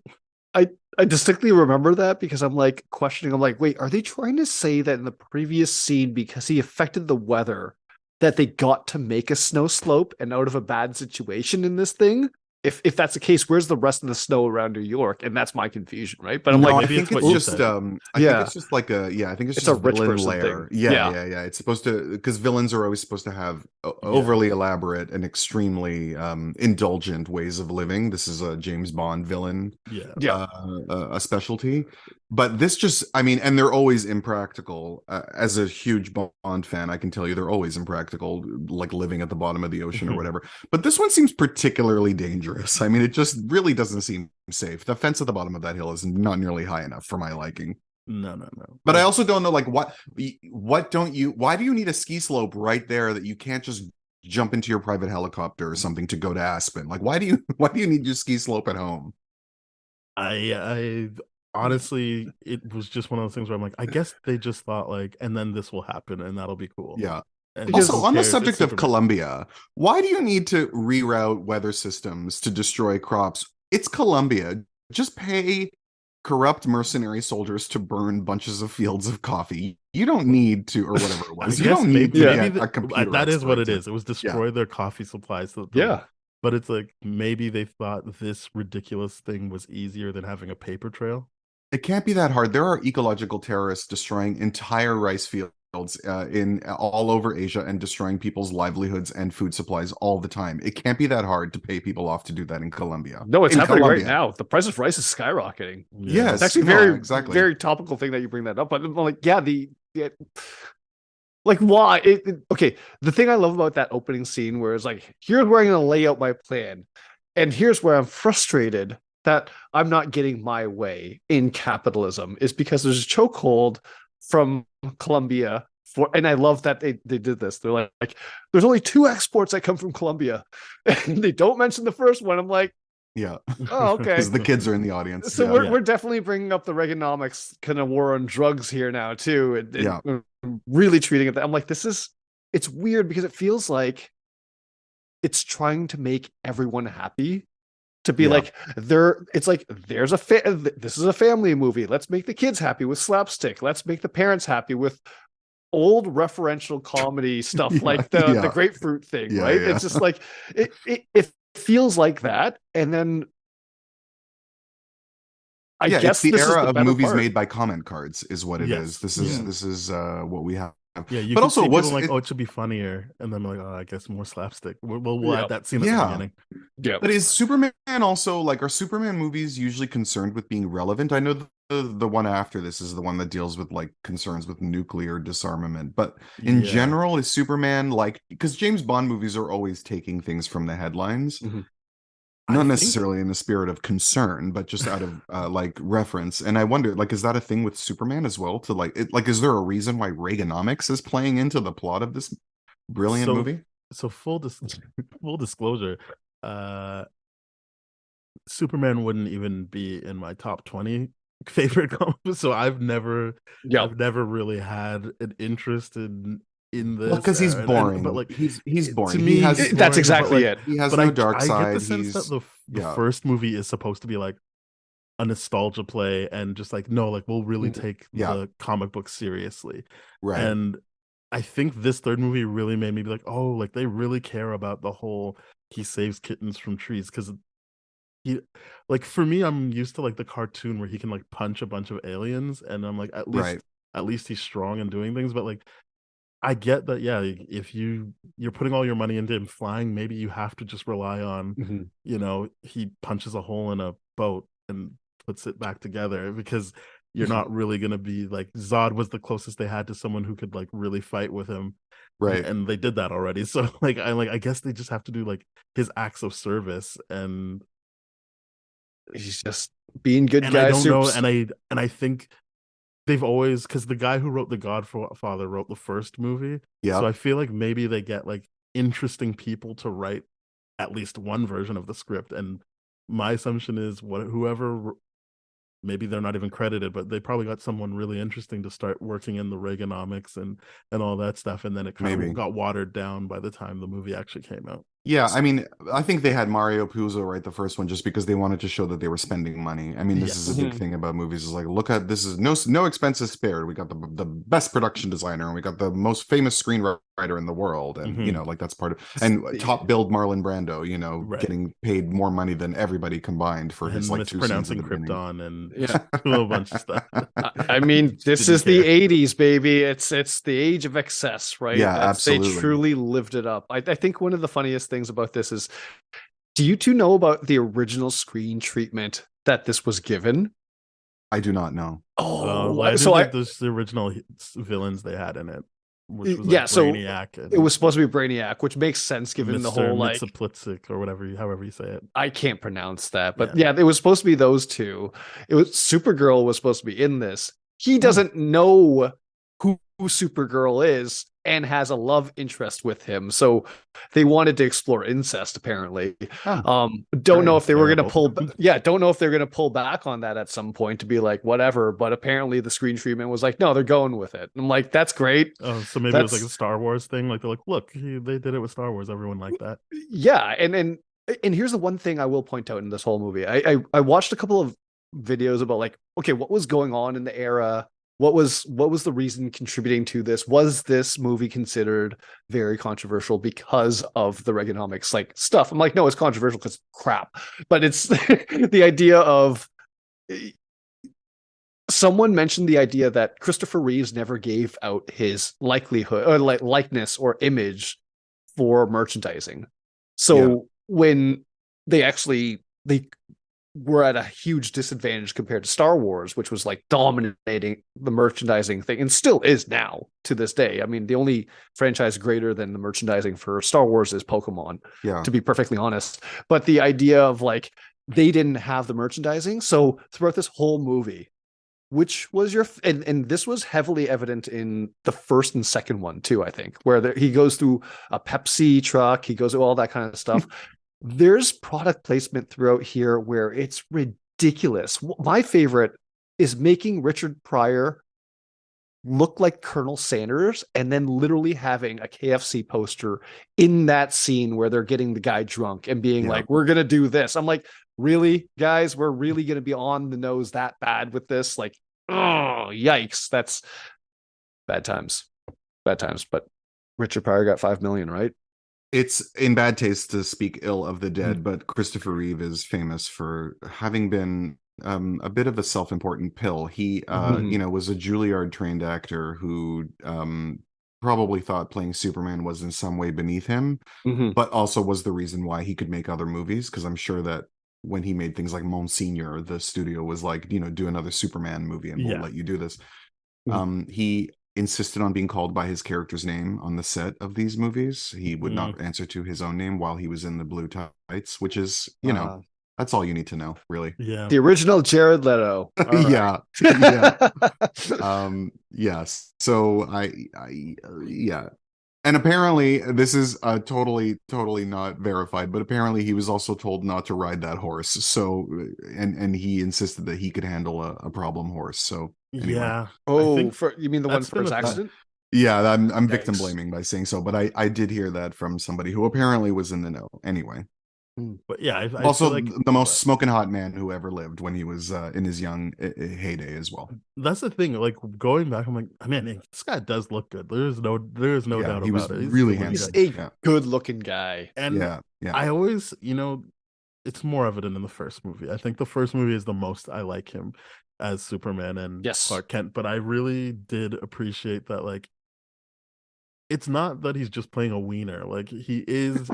I distinctly remember that because I'm like questioning. I'm like, wait, are they trying to say that in the previous scene, because he affected the weather, that they got to make a snow slope and out of a bad situation in this thing? if that's the case, where's the rest of the snow around New York? And that's my confusion, right? But I'm No, like, I maybe think it's what it's you just said. I think it's just like I think it's It's a just rich villain person lair. thing. Yeah, Yeah. yeah. It's supposed to, because villains are always supposed to have overly elaborate and extremely indulgent ways of living. This is a James Bond villain Yeah. Yeah. a specialty. But this just, I mean, and they're always impractical. As a huge Bond fan, I can tell you they're always impractical, like living at the bottom of the ocean or whatever. But this one seems particularly dangerous. I mean, it just really doesn't seem safe. The fence at the bottom of that hill is not nearly high enough for my liking. No. But I also don't know, like, why do you need a ski slope right there that you can't just jump into your private helicopter or something to go to Aspen? Like, why do you need your ski slope at home? I honestly, it was just one of those things where I'm like, I guess they just thought like, and then this will happen and that'll be cool. Yeah. And Because- Also, who on the cares? It's subject of Superman. Colombia, why do you need to reroute weather systems to destroy crops? It's Colombia. Just pay corrupt mercenary soldiers to burn bunches of fields of coffee. You don't need to, or whatever it was. You guess don't need maybe to get the- a computer. that is what it expert is. It was destroy their coffee supplies. Yeah. But it's like maybe they thought this ridiculous thing was easier than having a paper trail. It can't be that hard. There are ecological terrorists destroying entire rice fields in all over Asia and destroying people's livelihoods and food supplies all the time. It can't be that hard to pay people off to do that in Colombia. No, it's In happening Colombia. right now. The price of rice is skyrocketing. Yes, It's actually no, exactly. very topical thing that you bring that up. But I'm like, yeah, like why? Okay, the thing I love about that opening scene where it's like, here's where I'm going to lay out my plan, and here's where I'm frustrated that I'm not getting my way in capitalism, is because there's a chokehold from Colombia and I love that they did this. They're like, there's only 2 exports that come from Colombia, and they don't mention the first one. I'm like, Yeah. oh, okay. Because the kids are in the audience. So yeah. we're definitely bringing up the Reaganomics kind of war on drugs here now too, and Yeah. really treating it. I'm like, it's weird because it feels like it's trying to make everyone happy. To be like, it's like there's this is a family movie. Let's make the kids happy with slapstick. Let's make the parents happy with old referential comedy stuff like the grapefruit thing, right? It's just like it feels like that, and then I guess it's the this era is the of better movies part. made by comment cards is what it is. This is what we have. Yeah, you but can also see what's people like, oh, it should be funnier, and then like, oh, I guess more slapstick. We'll add that scene at the beginning. Yeah, but is Superman also like, are Superman movies usually concerned with being relevant? I know the one after this is the one that deals with like concerns with nuclear disarmament, but in general, is Superman like, because James Bond movies are always taking things from the headlines. Mm-hmm. Not necessarily in the spirit of concern, but just out of like reference. And I wonder, like, is that a thing with Superman as well? To like, is there a reason why Reaganomics is playing into the plot of this brilliant movie? So full disclosure, Superman wouldn't even be in my top 20 favorite comics. So I've never really had an interest in this. Well, because he's boring. But like, he's boring. To me, that's exactly it. He has no dark side. I get the sense that the first movie is supposed to be like a nostalgia play, and just like, no, like we'll really take the comic book seriously, right? And I think this third movie really made me be like, oh, like they really care about the whole he saves kittens from trees, because he, like, for me, I'm used to like the cartoon where he can like punch a bunch of aliens, and I'm like, at least he's strong and doing things. But like, I get that, if you're putting all your money into him flying, maybe you have to just rely on, he punches a hole in a boat and puts it back together, because you're not really going to be like, Zod was the closest they had to someone who could like really fight with him. Right. And they did that already. So like, I guess they just have to do like his acts of service, and he's just being good and guy. I don't know. And I think they've always, because the guy who wrote The Godfather wrote the first movie. So I feel like maybe they get like interesting people to write at least one version of the script. And my assumption is whoever, maybe they're not even credited, but they probably got someone really interesting to start working in the Reaganomics and all that stuff. And then it kind of got watered down by the time the movie actually came out. Yeah, I mean, I think they had Mario Puzo right the first one just because they wanted to show that they were spending money. I mean, this is a Yes. big thing about movies is like, look at this is no expenses spared. We got the best production designer and we got the most famous screenwriter in the world, and Mhm. like that's part of and top billed Marlon Brando, Right. getting paid more money than everybody combined for his And like 2 scenes at mispronouncing the beginning. Krypton and Yeah. a whole bunch of stuff. I mean, this Didn't is the care. 80s, baby. It's the age of excess, right? Yeah, They absolutely. truly lived it up. I think one of the funniest things about this is, do you two know about the original screen treatment that this was given? I do not know. Well, Oh, I so did like those the original villains they had in it, which was like yeah, so Brainiac it and was supposed to be Brainiac, which makes sense given the Mr. whole like Mitsaplicik or whatever, however you say it. I can't pronounce that, but Yeah. yeah, it was supposed to be those two. It was Supergirl was supposed to be in this. He Oh. doesn't know who Supergirl is and has a love interest with him. So they wanted to explore incest, apparently. Oh, Don't know great. if they were going to Terrible. pull. Yeah, don't know if they're going to pull back on that at some point to be like whatever. But apparently the screen treatment was like, no, they're going with it. I'm like, that's great. Oh, so maybe it was like a Star Wars thing. Like they're like, look, they did it with Star Wars. Everyone liked that. Yeah, and here's the one thing I will point out in this whole movie. I watched a couple of videos about like, okay, what was going on in the era? What was the reason contributing to this? Was this movie considered very controversial because of the Reaganomics like stuff? I'm like, no, it's controversial because crap. But it's the idea of someone mentioned the idea that Christopher Reeves never gave out his likelihood or likeness or image for merchandising. So when they were at a huge disadvantage compared to Star Wars, which was like dominating the merchandising thing and still is now to this day. I mean, the only franchise greater than the merchandising for Star Wars is Pokemon, Yeah. to be perfectly honest. But the idea of like they didn't have the merchandising. So throughout this whole movie, which was your and this was heavily evident in the first and second one too, I think, where he goes through a Pepsi truck, he goes through all that kind of stuff. There's product placement throughout here where it's ridiculous. My favorite is making Richard Pryor look like Colonel Sanders and then literally having a KFC poster in that scene where they're getting the guy drunk and being like, we're going to do this. I'm like, really, guys, we're really going to be on the nose that bad with this? Like, oh, yikes. That's bad times. Bad times. But Richard Pryor got 5 million, right? It's in bad taste to speak ill of the dead, but Christopher Reeve is famous for having been a bit of a self-important pill. He was a Juilliard trained actor who probably thought playing Superman was in some way beneath him, but also was the reason why he could make other movies, because I'm sure that when he made things like Monsignor, the studio was like, do another Superman movie and we'll let you do this. He insisted on being called by his character's name on the set of these movies. He would not answer to his own name while he was in the blue tights, which is, that's all you need to know, really. Yeah. The original Jared Leto. Yeah. Yes. So yeah. And apparently this is totally not verified, but apparently he was also told not to ride that horse. So and he insisted that he could handle a problem horse. So anyway. Yeah. Oh, you mean the one for his accident? Yeah, I'm victim blaming by saying so, but I did hear that from somebody who apparently was in the know. Anyway. But yeah, I also feel like the most smoking hot man who ever lived when he was in his young heyday as well. That's the thing. Like going back, I'm like, man, this guy does look good. There's no doubt he was about it. Really He's handsome. a good-looking guy. And I always, it's more evident in the first movie. I think the first movie is the most I like him as Superman and Clark Kent. But I really did appreciate that, like, it's not that he's just playing a wiener. Like he is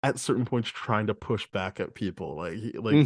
at certain points trying to push back at people. Like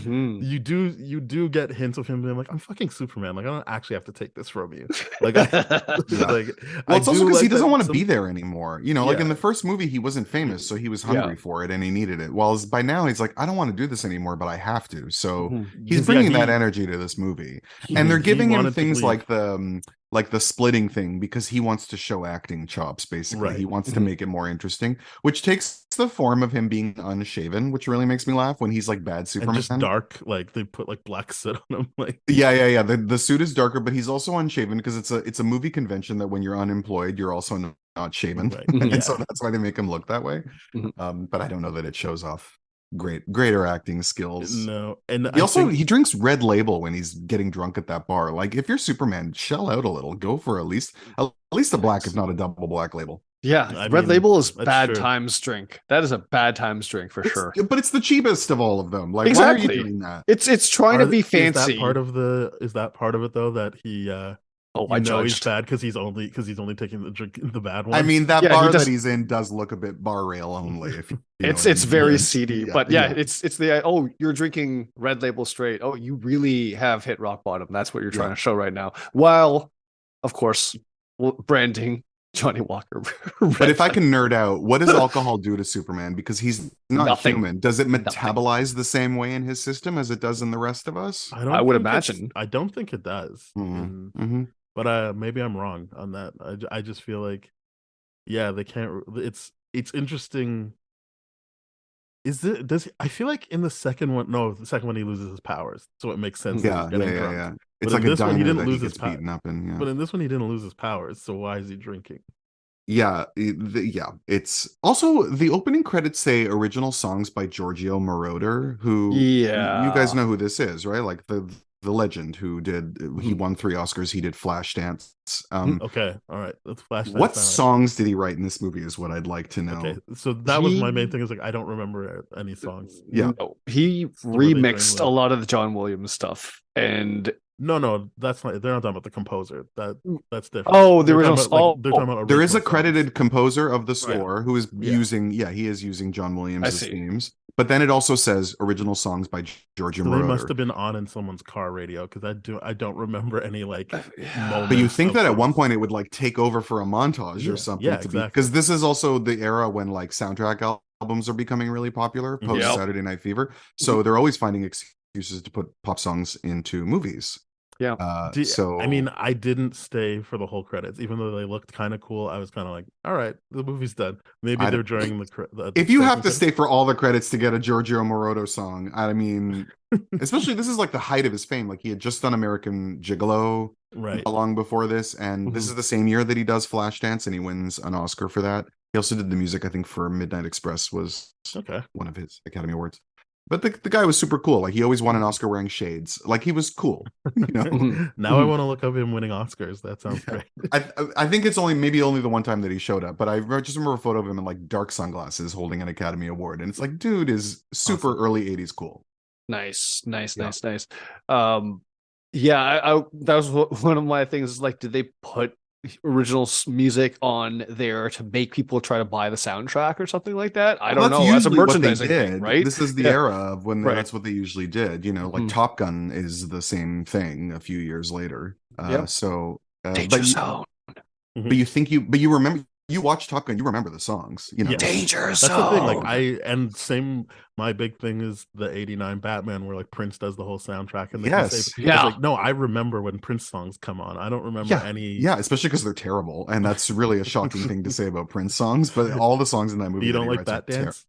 you do get hints of him being like, I'm fucking Superman. Like I don't actually have to take this from you. Like it's also because he doesn't want to be there anymore. Like in the first movie he wasn't famous, so he was hungry for it and he needed it. While by now he's like, I don't want to do this anymore, but I have to. So he's bringing that energy to this movie. And they're giving him things like the splitting thing because he wants to show acting chops, basically. Right. He wants to make it more interesting, which takes the form of him being unshaven, which really makes me laugh when he's like bad Superman. And just dark, like they put like black soot on him. Like yeah. The suit is darker, but he's also unshaven because it's a movie convention that when you're unemployed, you're also not shaven, Right. and so Yeah. that's why they make him look that way. Mhm. But I don't know that it shows off greater acting skills. No, and He I also think he drinks Red Label when he's getting drunk at that bar. Like if you're Superman, shell out a little. Go for at least a black, if not a double black label. Yeah, I Red mean, Label is that's bad true. times drink. That is a bad times drink for sure. But it's the cheapest of all of them. Like, why Exactly. are you doing that? It's trying to be Is fancy. that part of it though, that he I he's judged. bad because he's only taking the bad one? I mean, that Yeah, he bar does- that he's in does look a bit bar rail only. If you know it's what I it's mean. very Yeah. seedy, Yeah, but yeah, yeah. it's the oh, you're drinking Red Label straight. Oh, you really have hit rock bottom. That's what you're trying Yeah. to show right now. While, of course, branding Johnny Walker. But if I can nerd out, what does alcohol do to Superman? Because he's not Nothing. human. Does it Nothing. metabolize the same way in his system as it does in the rest of us? I would imagine. I don't think it does. Mhm. But maybe I'm wrong on that. I just feel like, yeah, they can't. It's interesting. I feel like in the second one, no, the second one he loses his powers, so it makes sense that Yeah, he's getting yeah, drunk. yeah. But It's in like a this one, he diner didn't that he lose his gets power. beaten up in. Yeah. But in this one, he didn't lose his powers, so why is he drinking? Yeah, it's also the opening credits say original songs by Giorgio Moroder, who Yeah. you guys know who this is, right? Like the legend who did he Mhm. won 3 Oscars, he did Flashdance. Okay, all right, let's flash. What songs did he write in this movie is what I'd like to know. Okay, so that was my main He- thing. Is like I don't remember any songs. Yeah. No, he were they doing remixed a lot of the John Williams stuff, and No, that's not. They're not talking about the composer. That's different. oh, the They're original. talking about, they're talking about There is a original songs. credited composer of the score who is Yeah. he is using John Williams' see. themes. But then it also says original songs by Giorgio So they Moroder. must have been on in someone's car radio because I don't remember any like moments. But you think of that at one songs. point it would like take over for a montage Yeah, or something yeah, to be exactly. because this is also the era when like soundtrack albums are becoming really popular post Yep. Saturday Night Fever. So they're always finding excuses to put pop songs into movies. Yeah. So I mean, I didn't stay for the whole credits, even though they looked kind of cool. I was kind of like, all right, the movie's done. Maybe they're during the if you have to credits. stay for all the credits to get a Giorgio Moroder song, I mean, especially this is like the height of his fame. Like he had just done American Gigolo right. not long before this, and this is the same year that he does Flashdance, and he wins an Oscar for that. He also did the music, I think, for Midnight Express was Okay. one of his Academy Awards. But the guy was super cool. Like he always won an Oscar wearing shades. Like he was cool. You know? Now I want to look up him winning Oscars. That sounds great. I think it's maybe only the one time that he showed up, but I just remember a photo of him in like dark sunglasses holding an Academy Award, and it's like, dude is super Awesome. early '80s cool. Nice. Yeah. Yeah, I that was one of my things. Is like, did they put original music on there to make people try to buy the soundtrack or something like that? I don't know. As a usually what they merchandising thing, did. right? This is the Yeah. era of when Right. that's what they usually did. You know, like Mhm. Top Gun is the same thing a few years later. Yep. So, Danger but Zone. you remember you watch Top Gun, you remember the songs. You know, Yeah. Danger That's Zone. the thing. Like my big thing is the '89 Batman, where like Prince does the whole soundtrack, and they can say, Yes. it's Yeah. like, no, I remember when Prince songs come on. I don't remember any. Yeah, especially because they're terrible, and that's really a shocking thing to say about Prince songs. But all the songs in that movie, You don't he like writes are that dance?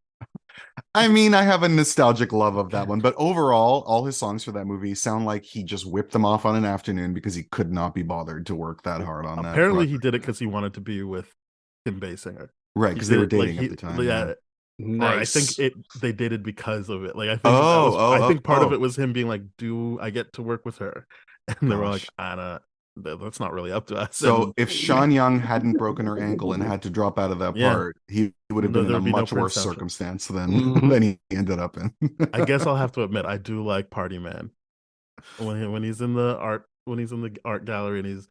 I mean, I have a nostalgic love of that one, but overall, all his songs for that movie sound like he just whipped them off on an afternoon because he could not be bothered to work that hard on that. Apparently, he did it because he wanted to be with Kim Basinger. Right, He because they did were it, like, dating at the time. Yeah. Or I Nice. think they dated because of it. Like I think I think part of it was him being like, "Do I get to work with her?" And they were like, Gosh. "Anna, that's not really up to us." So And if Sean Young hadn't broken her ankle and had to drop out of that Yeah. part, he would have No, been in there a would be no much Prince worse soundtrack. circumstance than Mhm. than he ended up in. I guess I'll have to admit I do like Party Man when he's in the art gallery and he's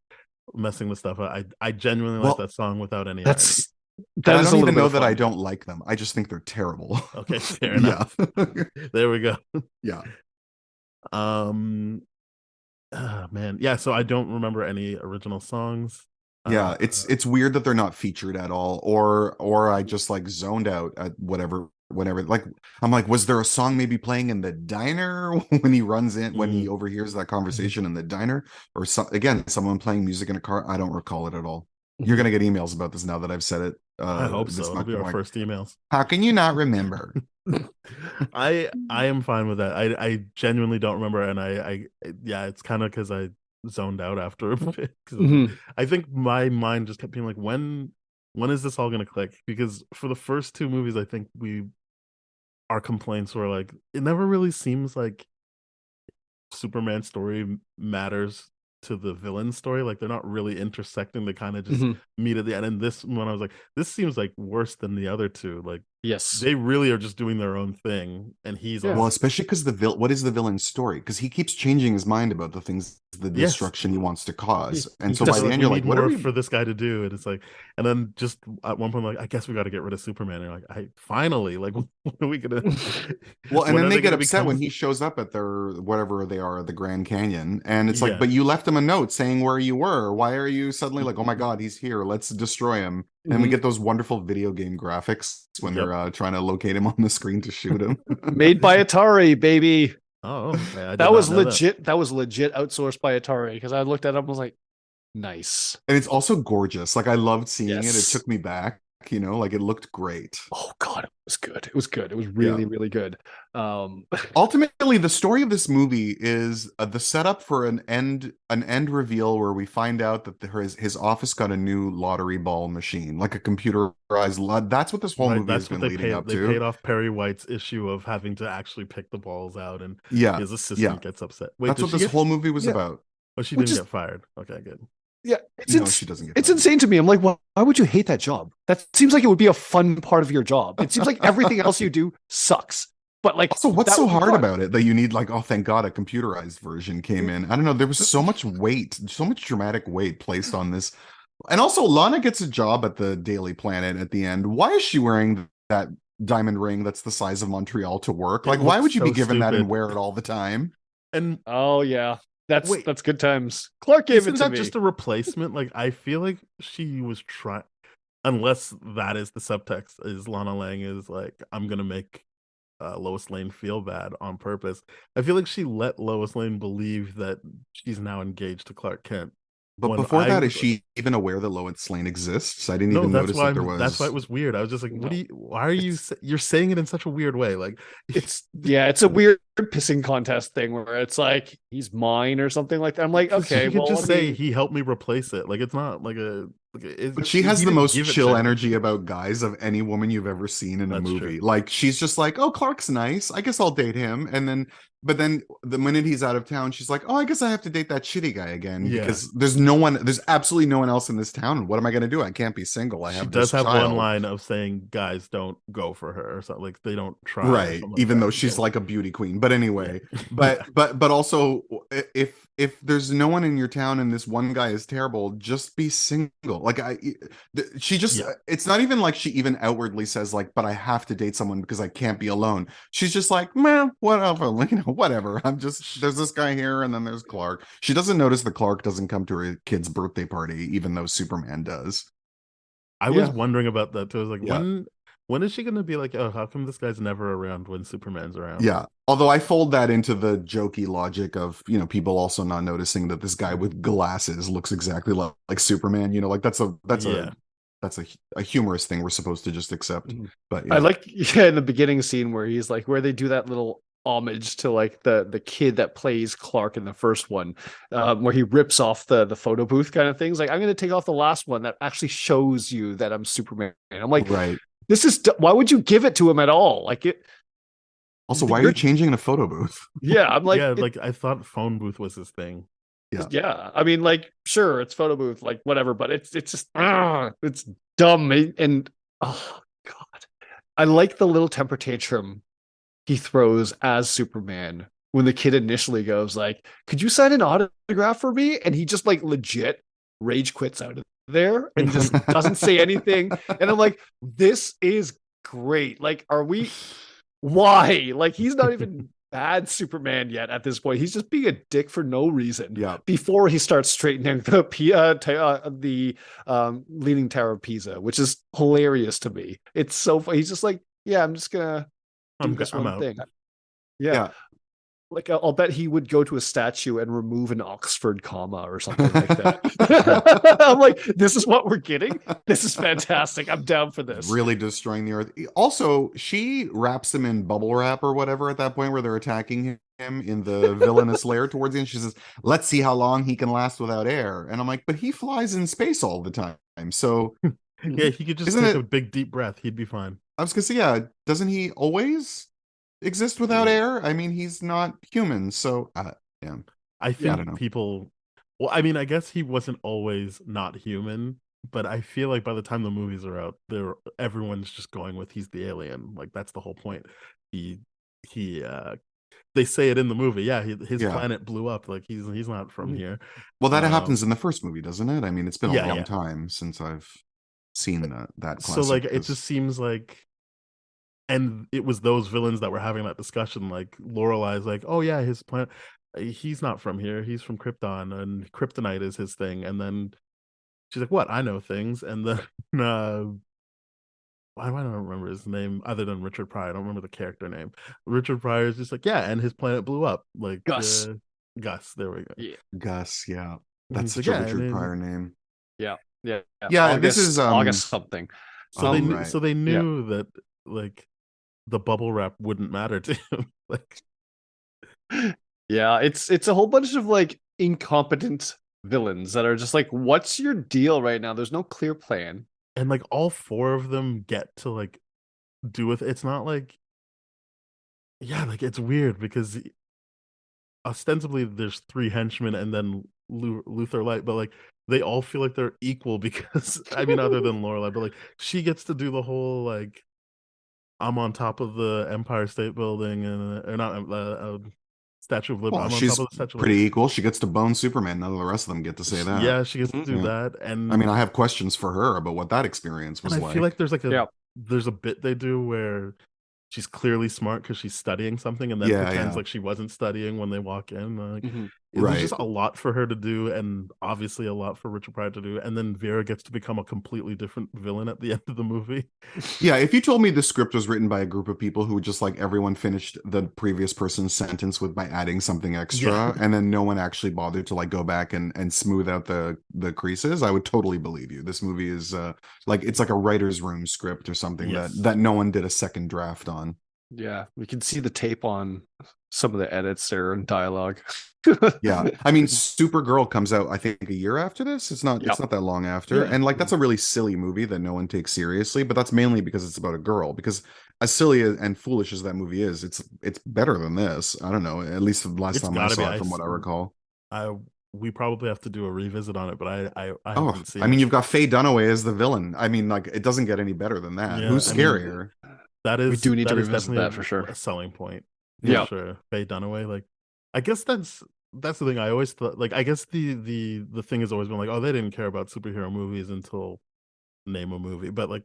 messing with stuff. I genuinely Well, like that song without any. That's And that I is a don't little even bit know of that I fun. don't like them. I just think they're terrible. irony. Okay, fair enough. Yeah. There we go. Yeah. Man, yeah. So I don't remember any original songs. Yeah, it's weird that they're not featured at all, or I just like zoned out at whenever like I'm like, was there a song maybe playing in the diner when he runs in when he overhears that conversation in the diner, or again someone playing music in a car? I don't recall it at all. You're gonna get emails about this now that I've said it. I hope this so. It'll much. be our I'm like, first emails. how can you not remember? I am fine with that. I genuinely don't remember, and yeah, it's kind of because I zoned out after a bit. 'Cause Mhm. I think my mind just kept being like, when when is this all gonna click? Because for the first two movies, I think our complaints were like, it never really seems like Superman's story matters to the villain story. Like they're not really intersecting. They kind of just Mhm. meet at the end. And this one, I was like, this seems like worse than the other two. Like Yes. they really are just doing their own thing, and he's Yeah. Well, especially because what is the villain's story? Because he keeps changing his mind about the things, the Yes. destruction he wants to cause. And He's so just by the like, end, we you're like, need what are more we? for this guy to do, and it's like, and then just at one point, like, I guess we got to get rid of Superman. And you're like, I finally, like, when are we gonna? Well, and when then are they get gonna upset become? when he shows up at their whatever they are, the Grand Canyon, and it's like, Yeah. but you left him a note saying where you were. Why are you suddenly like, oh my god, he's here, let's destroy him? And we Mhm. get those wonderful video game graphics when Yep. they're trying to locate him on the screen to shoot him. Made by Atari, baby. Oh, okay. I did That not was know legit. That was legit outsourced by Atari because I looked at it and was like, nice. And it's also gorgeous. Like I loved seeing it. It Yes. took me back, you know, like it looked great. Oh God, it was good. It was good. It was really, really good. Ultimately, the story of this movie is the setup for an end reveal where we find out that his office got a new lottery ball machine, like a computerized lot. That's what this whole Right, movie has that's what been they leading paid. up They to. paid off Perry White's issue of having to actually pick the balls out, and Yeah, his assistant gets upset. Wait, that's did what she this get? whole movie was Yeah. about. Oh, she Which didn't is- get fired. Okay, good. Yeah, No, she doesn't get it's fired. insane to me. I'm like, why would you hate that job? That seems like it would be a fun part of your job. It seems like everything else you do sucks. But like, Also, what's that so would be hard fun. about it that you need like, oh, thank God, a computerized version came in. I don't know. There was so much weight, so much dramatic weight placed on this. And also, Lana gets a job at the Daily Planet at the end. Why is she wearing that diamond ring that's the size of Montreal to work? It Like, why looks would you be so given that and stupid. wear it all the time? And Oh yeah, that's Wait. good times. Clark gave isn't it to that me. just a replacement? Like, I feel like she was trying, unless that is the subtext, is Lana Lang is like, I'm gonna make Lois Lane feel bad on purpose. I feel like she let Lois Lane believe that she's now engaged to Clark Kent. But When before I that, was is she even aware that Lois Lane exists? I didn't no, even that's notice why that there was. that's why it was weird. I was just like, No. why are you you're saying it in such a weird way? Like It's a weird pissing contest thing where it's like he's mine or something like that. I'm like, 'cause okay, she could well, just I say mean, he helped me replace it. Like it's not like a But she has the most chill energy about guys of any woman you've ever seen in a That's movie. true. Like she's just like, oh, Clark's nice. I guess I'll date him. And then, but then the minute he's out of town, she's like, oh, I guess I have to date that shitty guy again Yeah. because there's absolutely no one else in this town. What am I going to do? I can't be single. I She have does this have child. one line of saying guys don't go for her or something, like they don't try, or Right, something like even that. though she's Yeah. like a beauty queen. But anyway, Yeah. but also if there's no one in your town and this one guy is terrible, just be single. Like she just Yeah. it's not even like she even outwardly says like, but I have to date someone because I can't be alone. She's just like, man, whatever, whatever. I'm just there's this guy here and then there's Clark. She doesn't notice that Clark doesn't come to her kid's birthday party, even though Superman does. I was wondering about that too. I was like, Yeah. when is she gonna be like, oh, how come this guy's never around when Superman's around? Yeah. Although I fold that into the jokey logic of, people also not noticing that this guy with glasses looks exactly like Superman, like that's a humorous thing we're supposed to just accept. Mhm. But I like in the beginning scene where he's like where they do that little homage to like the kid that plays Clark in the first one, where he rips off the photo booth kind of things. Like, I'm going to take off the last one that actually shows you that I'm Superman. I'm like, right. this is why would you give it to him at all? Like it. Also, why are you changing in a photo booth? Yeah, I'm like, yeah, like I thought phone booth was his thing. Yeah, I mean, like, sure, it's photo booth, like whatever, but it's just it's dumb and oh god, I like the little temper tantrum he throws as Superman when the kid initially goes like, "Could you sign an autograph for me?" And he just like legit rage quits out of there and just doesn't say anything. And I'm like, this is great. Like, are we? Why? Like, he's not even bad Superman yet at this point. He's just being a dick for no reason. Yeah. Before he starts straightening the Leaning Tower of Pisa, which is hilarious to me. It's so funny. He's just like, yeah, I'm just gonna do this one out. thing. Yeah. Like, I'll bet he would go to a statue and remove an Oxford comma or something like that. I'm like, this is what we're getting. This is fantastic. I'm down for this. Really destroying the earth. Also, she wraps him in bubble wrap or whatever at that point where they're attacking him in the villainous lair towards the end. She says, let's see how long he can last without air. And I'm like, but he flies in space all the time. So Yeah, he could just Isn't take it? a big deep breath. He'd be fine. I was gonna say, yeah. Doesn't he always exist without Yeah. air? I mean, he's not human, so yeah. I I think don't know. people. Well, I mean, I guess he wasn't always not human, but I feel like by the time the movies are out, everyone's just going with he's the alien. Like that's the whole point. He he. They say it in the movie. Yeah, his Yeah. planet blew up. Like he's not from Mhm. here. Well, that Um, happens in the first movie, doesn't it? I mean, it's been a yeah, long yeah. time since I've seen that So classic. like, it just seems like, and it was those villains that were having that discussion. Like Lorelai's like, oh yeah, his planet. He's not from here. He's from Krypton, and kryptonite is his thing. And then she's like, "What? I know things." And then why do I don't remember his name other than Richard Pryor? I don't remember the character name. Richard Pryor is just like, "Yeah," and his planet blew up. Like Gus. Gus. There we go. Yeah. Gus, yeah. And That's he's like, such a "Yeah," and Richard then Pryor name. Yeah. Yeah. Yeah, this August, is August something. so oh, they knew, right. so they knew that like the bubble wrap wouldn't matter to him. Like, Yeah, it's a whole bunch of like incompetent villains that are just like, what's your deal right now? There's no clear plan. and like all four of them get to like do with it's not like, yeah, like it's weird because ostensibly there's three henchmen and then Luther Light, but like they all feel like they're equal because I mean, other than Lorelai, but like she gets to do the whole like I'm on top of the Empire State Building and or not Statue of Liberty. Well, I'm on top she's of the Statue of pretty Liberty. equal. She gets to bone Superman. None of the rest of them get to say that. Yeah, she gets to Mhm. do Yeah. that, I mean, I have questions for her about what that experience and was I like. feel like Yeah. there's a bit they do where she's clearly smart because she's studying something and then Yeah, pretends yeah. like she wasn't studying when they walk in. Like, Mhm. there's Right. just a lot for her to do, and obviously a lot for Richard Pryor to do. And then Vera gets to become a completely different villain at the end of the movie. Yeah, if you told me the script was written by a group of people who just like everyone finished the previous person's sentence with by adding something extra, Yeah. and then no one actually bothered to like go back and smooth out the creases, I would totally believe you. This movie is like it's like a writer's room script or something Yes. that no one did a second draft on. Yeah, we can see the tape on some of the edits there and dialogue. Yeah, I mean, Supergirl comes out I think a year after this. It's not that long after, Yeah. and like that's a really silly movie that no one takes seriously. But that's mainly because it's about a girl. Because as silly and foolish as that movie is, it's better than this. I don't know. At least the last It's time I gotta be. saw it, from what I recall. We probably have to do a revisit on it, but I Oh, haven't seen I mean, it. you've got Faye Dunaway as the villain. I mean, like it doesn't get any better than that. Yeah, Who's I mean, scarier? That We is do need to that is revisit definitely that for sure. a selling point. Yeah. Sure. Faye Dunaway. Like, I guess that's the thing. I always thought, like, I guess the thing has always been like, oh, they didn't care about superhero movies until name a movie. But like,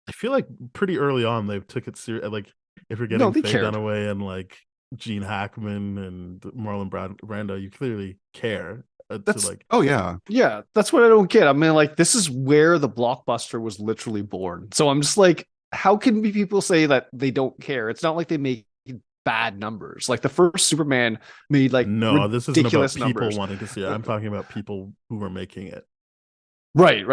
I feel like pretty early on they took it serious. Like, if you're No, getting they Faye cared. Dunaway and like Gene Hackman and Marlon Brando, you clearly care to That's like. Oh yeah, Yeah, that's what I don't get. I mean, like, this is where the blockbuster was literally born. So I'm just like, how can people say that they don't care? It's not like they make bad numbers. Like the first Superman made like No, this isn't about ridiculous people numbers. wanting to see it. I'm talking about people who were making it. Right.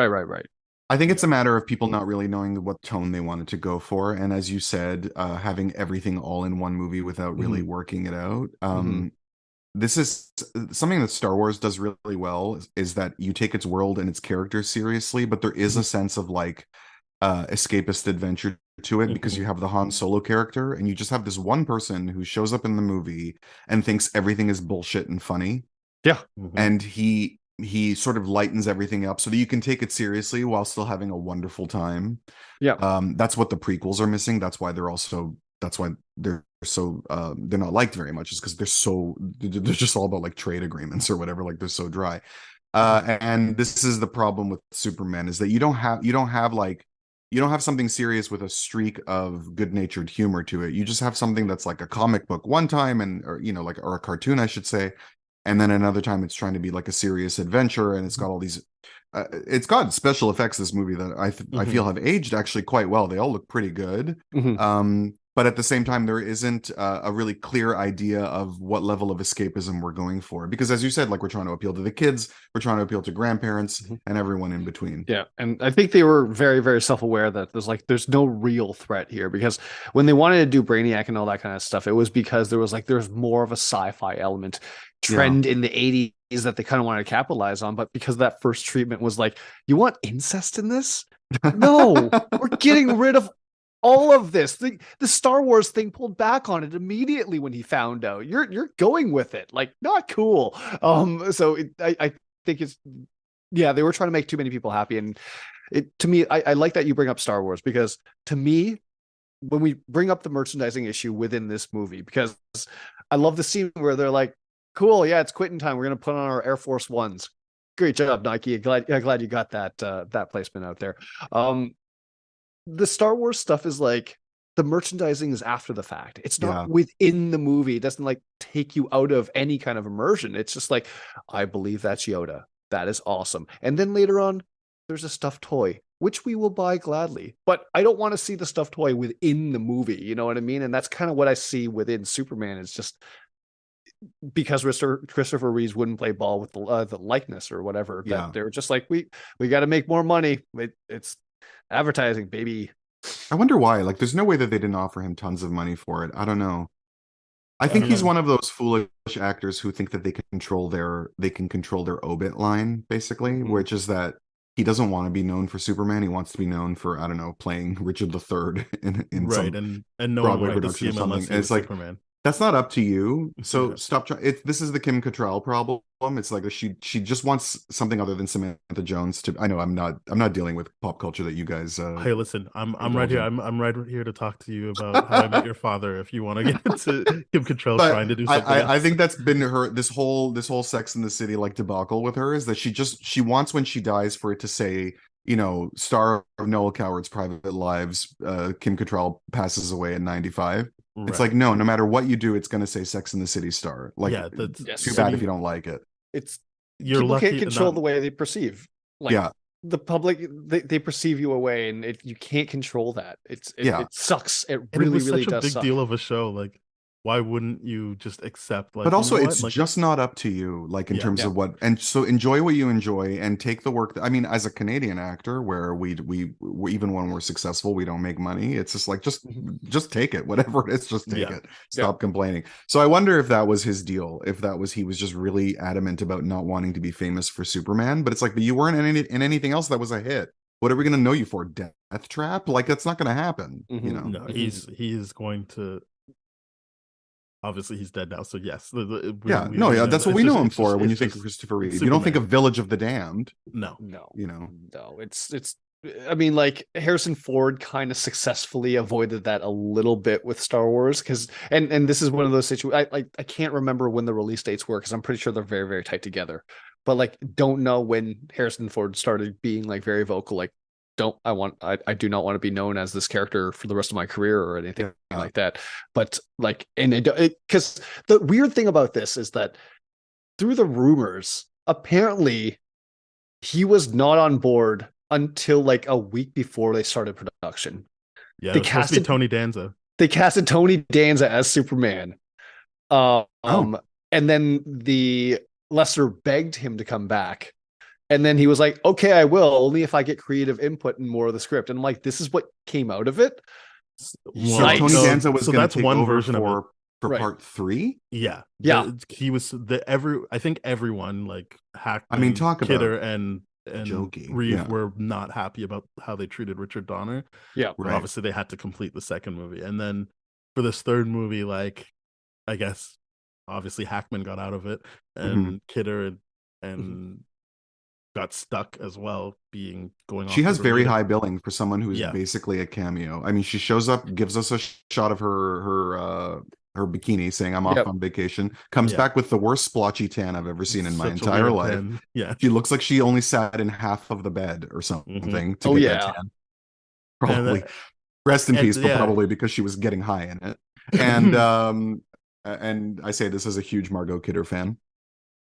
I think it's a matter of people not really knowing what tone they wanted to go for, and as you said, having everything all in one movie without really working it out. This is something that Star Wars does really well, is that you take its world and its characters seriously, but there is a sense of like escapist adventure to it, because you have the Han Solo character and you just have this one person who shows up in the movie and thinks everything is bullshit and funny. Yeah. And he sort of lightens everything up so that you can take it seriously while still having a wonderful time. Yeah. That's what the prequels are missing. That's why they're so they're not liked very much, is because they're just all about like trade agreements or whatever. Like they're so dry. And this is the problem with Superman, is that you don't have something serious with a streak of good-natured humor to it. You just have something that's like a comic book one time, or a cartoon, I should say, and then another time it's trying to be like a serious adventure, and it's got all these it's got special effects, this movie, that I feel have aged actually quite well. They all look pretty good. But at the same time, there isn't a really clear idea of what level of escapism we're going for. Because as you said, like, we're trying to appeal to the kids, we're trying to appeal to grandparents and everyone in between. Yeah. And I think they were very, very self-aware that there's no real threat here, because when they wanted to do Brainiac and all that kind of stuff, it was because there's more of a sci-fi element trend in the 80s that they kind of wanted to capitalize on. But because that first treatment was like, you want incest in this? No, we're getting rid of all of this. The Star Wars thing pulled back on it immediately when he found out. You're going with it, like not cool. So I think it's yeah, they were trying to make too many people happy, and to me, I like that you bring up Star Wars because to me, when we bring up the merchandising issue within this movie, because I love the scene where they're like, "Cool, yeah, it's quitting time. We're gonna put on our Air Force Ones." Great job, Nike. Glad you got that placement out there. The Star Wars stuff is like the merchandising is after the fact. It's not Yeah. within the movie. It doesn't like take you out of any kind of immersion. It's just like, I believe that's Yoda. That is awesome. And then later on, there's a stuffed toy, which we will buy gladly. But I don't want to see the stuffed toy within the movie. You know what I mean? And that's kind of what I see within Superman. It's just because Christopher Reeves wouldn't play ball with the likeness or whatever. Yeah. That they were just like, we got to make more money. It's advertising, baby. I wonder why. Like, there's no way that they didn't offer him tons of money for it. I don't know. I think he's one of those foolish actors who think that they can control their obit line, basically, which is that he doesn't want to be known for Superman. He wants to be known for, I don't know, playing Richard III in right, some and no Broadway one wanted to production see or him something. unless he And was it's like, Superman. that's not up to you. So Yeah. stop trying. This is the Kim Cattrall problem. It's like she just wants something other than Samantha Jones to. I know I'm not dealing with pop culture that you guys. Hey, listen, I'm right indulge here. in. I'm right here to talk to you about How I Met Your Father. If you want to get into Kim Cattrall But trying to do something else. I think that's been her this whole Sex in the City like debacle with her is that she wants when she dies for it to say, you know, star of Noel Coward's Private Lives, Kim Cattrall passes away at 95. It's like, no matter what you do, it's going to say Sex in the City star. Like, yeah, that's too bad if you don't like it. It's you're people lucky can't control the way they perceive. Like, yeah, the public, they perceive you away, and you can't control that. It sucks. It and really, it was really such a does big suck. deal of a show. Like, why wouldn't you just accept? Like, but also you know it's what? Like, just not up to you, like in terms Yeah. of what. And so enjoy what you enjoy and take the work. I mean, as a Canadian actor, where we even when we're successful, we don't make money. It's just like just take it, whatever it is, just take it. Stop complaining. So I wonder if that was his deal. If that was he was just really adamant about not wanting to be famous for Superman. But it's like, but you weren't in anything else that was a hit. What are we going to know you for? Death Trap? Like, that's not going to happen. You know. No, he is going to. Obviously, he's dead now. So yes, that's what we know him for. When you think of Christopher Reeve, you don't think of Village of the Damned. No, you know, no. It's. I mean, like Harrison Ford kind of successfully avoided that a little bit with Star Wars because, and this is one of those situations. I can't remember when the release dates were because I'm pretty sure they're very, very tight together. But like, don't know when Harrison Ford started being like very vocal, like, I do not want to be known as this character for the rest of my career or anything like that. But like, and because the weird thing about this is that through the rumors, apparently he was not on board until like a week before they started production. Yeah, they casted Tony Danza. They casted Tony Danza as Superman. And then the Lester begged him to come back. And then he was like, okay, I will, only if I get creative input and more of the script. And I'm like, this is what came out of it. So Tony Danza was going to take one over version for part 3. Yeah. He was I think everyone like Hackman, I mean, talk Kidder about and Reeve were not happy about how they treated Richard Donner. Yeah. Right. Obviously they had to complete the second movie. And then for this third movie, like, I guess obviously Hackman got out of it and Kidder and got stuck as well, going off. She has very high billing for someone who is basically a cameo. I mean, she shows up, gives us a shot of her bikini, saying "I'm off on vacation." Comes back with the worst splotchy tan I've ever seen in my entire life. Tan. Yeah, she looks like she only sat in half of the bed or something to get that tan. Probably rest in peace, but probably because she was getting high in it. And I say this as a huge Margot Kidder fan.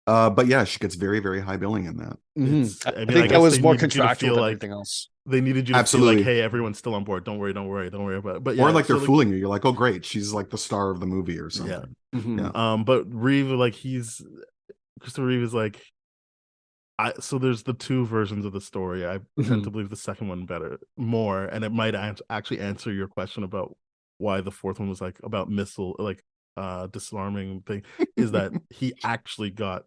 But yeah, she gets very, very high billing in that. I think that was more contractual than anything else. They needed you to feel like, hey, everyone's still on board. Don't worry about it. But or like they're fooling you. You're like, oh, great, she's like the star of the movie or something. But Reeve, like Christopher Reeve is like, so there's the two versions of the story. I tend to believe the second one more, and it might actually answer your question about why the fourth one was like about missile, like disarming thing, is that he actually got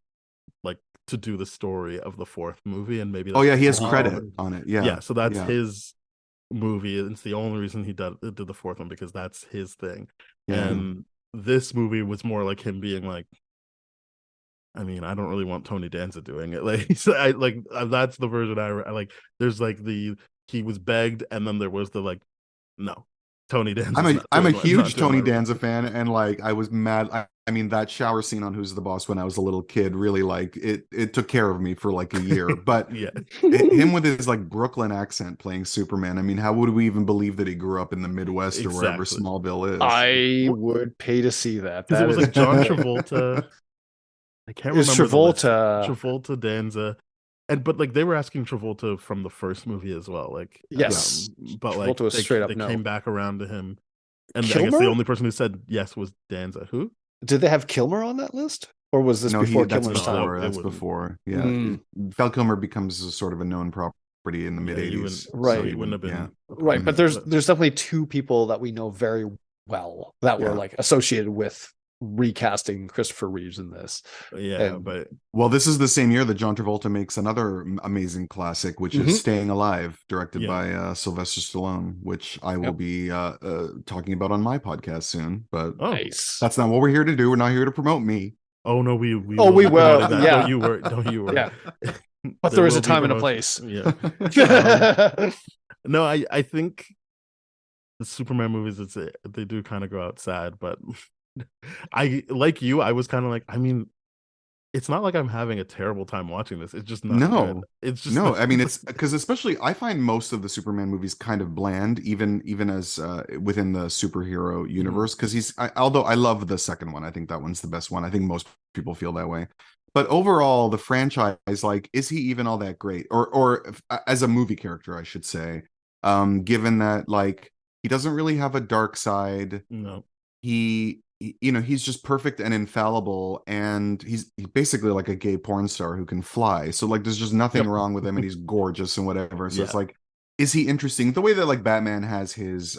like to do the story of the fourth movie, and maybe Oh yeah, he has that's credit on it. Yeah, so that's yeah, his movie. It's the only reason he did the fourth one, because that's his thing. yeah. And this movie was more like him being like, I mean, I don't really want Tony Danza doing it. Like, so that's the version I like. There's like he was begged, and then there was the like, no, Tony Danza's not I'm a doing not huge doing my Tony role. Danza fan, and like I was mad. I mean, that shower scene on Who's the Boss when I was a little kid really like it took care of me for like a year. But Yeah, him with his like Brooklyn accent playing Superman. I mean, how would we even believe that he grew up in the Midwest or wherever exactly. Smallville is? I would pay to see that. Because it That was is like John Travolta. I can't It's remember the list. Travolta. Travolta, Danza, but like they were asking Travolta from the first movie as well. Like, Yes. but like Travolta was straight up they no. came back around to him, and I guess Kilmer? the only person who said yes was Danza. Who? Did they have Kilmer on that list? Or was this No, before that's Kilmer's time? before. It That's wouldn't. before. Yeah, Mm. Val Kilmer becomes a sort of a known property in the mid Yeah, you '80s. wouldn't, Right. so you wouldn't have been Yeah. Right, but but there's definitely two people that we know very well that were Yeah. like associated with recasting Christopher Reeves in this. yeah, And- but Well, this is the same year that John Travolta makes another amazing classic, which Mhm. is Staying Alive, directed Yeah. by Sylvester Stallone, which I will Yep. be talking about on my podcast soon. But oh, Nice. that's not what we're here to do. We're not here to promote me. oh no, we Oh, we be will, promoting that. yeah. Don't you worry. Yeah. But There there is will a be time and a promotion. place. Yeah. No, I think the Superman movies, they do kind of go out sad, but I like you. I was kind of like, I mean, it's not like I'm having a terrible time watching this. It's just not No. good. It's just No, not- I mean it's because especially I find most of the Superman movies kind of bland, even as within the superhero universe. Because although I love the second one, I think that one's the best one. I think most people feel that way. But overall, the franchise, like, is he even all that great? Or as a movie character, I should say, given that like he doesn't really have a dark side. no. He's just perfect and infallible, and he's basically like a gay porn star who can fly. So like there's just nothing Yep. wrong with him, and he's gorgeous and whatever. So it's Yeah. like, is he interesting the way that like Batman has his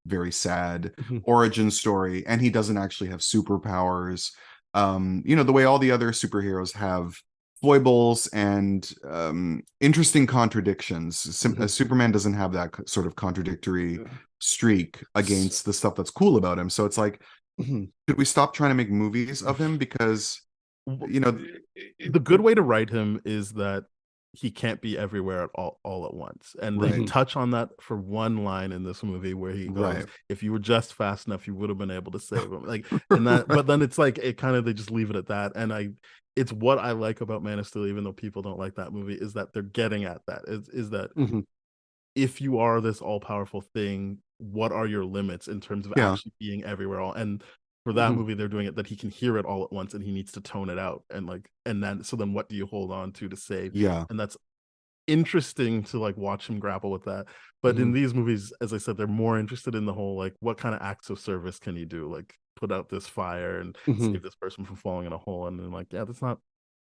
very sad Mhm. origin story, and he doesn't actually have superpowers, the way all the other superheroes have foibles and interesting contradictions. Superman doesn't have that sort of contradictory streak against the stuff that's cool about him. So it's like, could we stop trying to make movies of him? Because The good way to write him is that he can't be everywhere at all at once, and they Right. touch on that for one line in this movie where he goes, Right. if you were just fast enough you would have been able to save him, like, and that but then it's like it kind of they just leave it at that. And it's what I like about Man of Steel, even though people don't like that movie, is that they're getting at that is that Mhm. if you are this all-powerful thing, what are your limits in terms of Yeah. actually being everywhere all? And for that Mhm. movie, they're doing it that he can hear it all at once, and he needs to tone it out, and then what do you hold on to save? Yeah. And that's interesting to like watch him grapple with that. But in these movies, as I said, they're more interested in the whole like, what kind of acts of service can you do? Like put out this fire and save this person from falling in a hole. And then like, yeah, that's not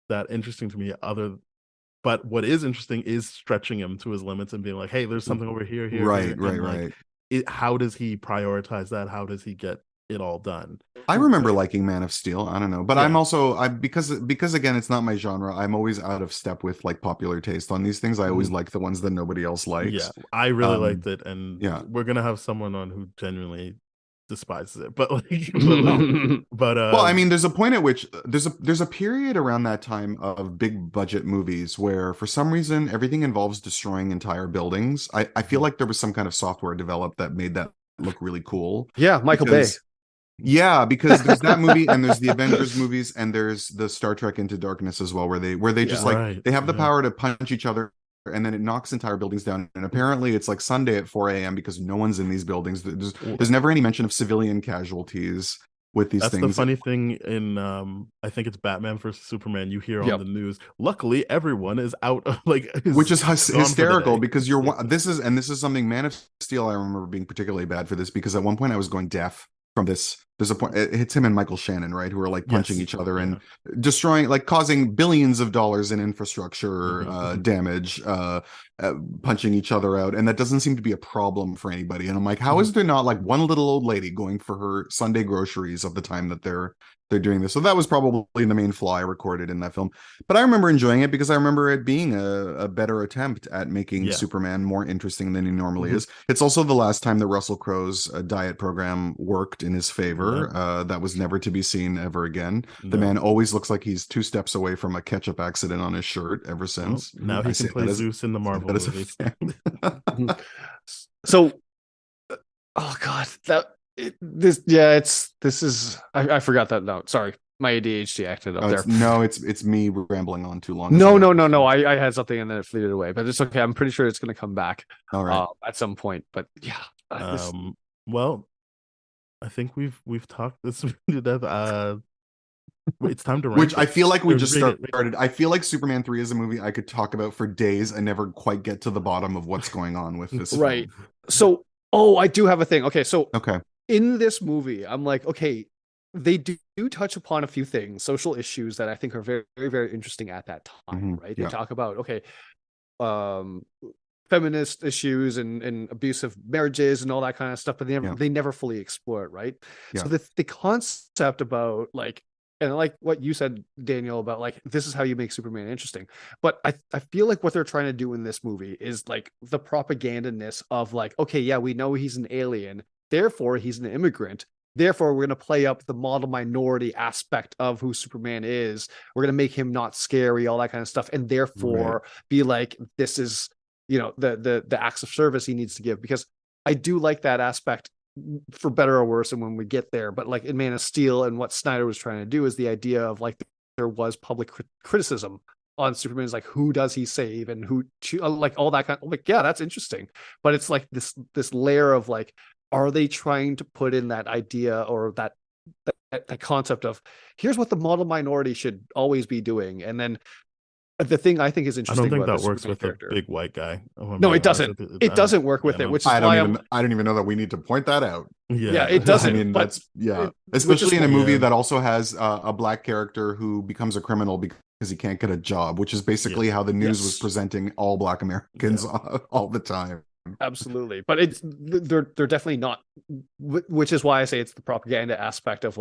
that interesting to me. But what is interesting is stretching him to his limits and being like, hey, there's something over here, Right, here. right, And, like, right. how does he prioritize that? How does he get it all done? I remember liking Man of Steel. I don't know, but Yeah. I'm also because again, it's not my genre. I'm always out of step with like popular taste on these things. I always like the ones that nobody else likes. Yeah, I really liked it, and yeah. we're gonna have someone on who genuinely despises it, but like, Well, I mean, there's a point at which there's a period around that time of big budget movies where for some reason everything involves destroying entire buildings. I feel like there was some kind of software developed that made that look really cool. Yeah, Michael Bay. Because- Yeah, because there's that movie and there's the Avengers movies and there's the Star Trek Into Darkness as well, where they just like Right, they have the yeah. power to punch each other and then it knocks entire buildings down. And apparently it's like Sunday at 4 a.m. because no one's in these buildings. There's never any mention of civilian casualties with these That's things. the funny thing in I think it's Batman versus Superman. You hear on Yep. the news, luckily everyone is out of like Which is gone for the hysterical day. because this is something Man of Steel I remember being particularly bad for this because at one point I was going deaf from this. There's a point it hits him and Michael Shannon, right, who are like punching Yes, each other and yeah. destroying, like causing billions of dollars in infrastructure Mhm. damage, punching each other out, and that doesn't seem to be a problem for anybody. And I'm like, how is there not like one little old lady going for her Sunday groceries of the time that they're they're doing this. So that was probably the main flaw I recorded in that film. But I remember enjoying it because I remember it being a better attempt at making Superman more interesting than he normally is. It's also the last time that Russell Crowe's diet program worked in his favor. That was never to be seen ever again. The man always looks like he's 2 steps away from a ketchup accident on his shirt ever since. Now he can play Zeus in the Marvel movies. So, oh god, this is I forgot that note. Sorry, my ADHD acted up there. It's me rambling on too long. No. I had something and then it fleeted away, but it's okay. I'm pretty sure it's going to come back. All right. At some point. But yeah. Well, I think we've talked this to death. It's time to rank. Which I feel like we just started. I feel like Superman 3 is a movie I could talk about for days and never quite get to the bottom of what's going on with this. Right. Film. So, I do have a thing. Okay. So, okay. In this movie, I'm like, okay, they do touch upon a few things, social issues that I think are very, very, very interesting at that time, right? They talk about, feminist issues and abusive marriages and all that kind of stuff, but they never fully explore it, right? Yeah. So the concept about and like what you said, Daniel, about this is how you make Superman interesting. But I feel like what they're trying to do in this movie is the propaganda-ness of we know he's an alien, therefore he's an immigrant. Therefore, we're going to play up the model minority aspect of who Superman is. We're going to make him not scary, all that kind of stuff. And therefore be this is, the acts of service he needs to give, because I do like that aspect for better or worse. And when we get there, but in Man of Steel and what Snyder was trying to do is the idea of there was public criticism on Superman's who does he save and who all that kind of that's interesting. But it's this layer of are they trying to put in that idea or that concept of here's what the model minority should always be doing? And then the thing I think is interesting. I don't think that works with a big white guy. No, it doesn't. It doesn't work with it, which is why I don't even know that we need to point that out. Yeah, it doesn't. I mean, especially in a movie that also has a black character who becomes a criminal because he can't get a job, which is basically how the news was presenting all black Americans all the time. Absolutely, but they're definitely not, which is why I say it's the propaganda aspect of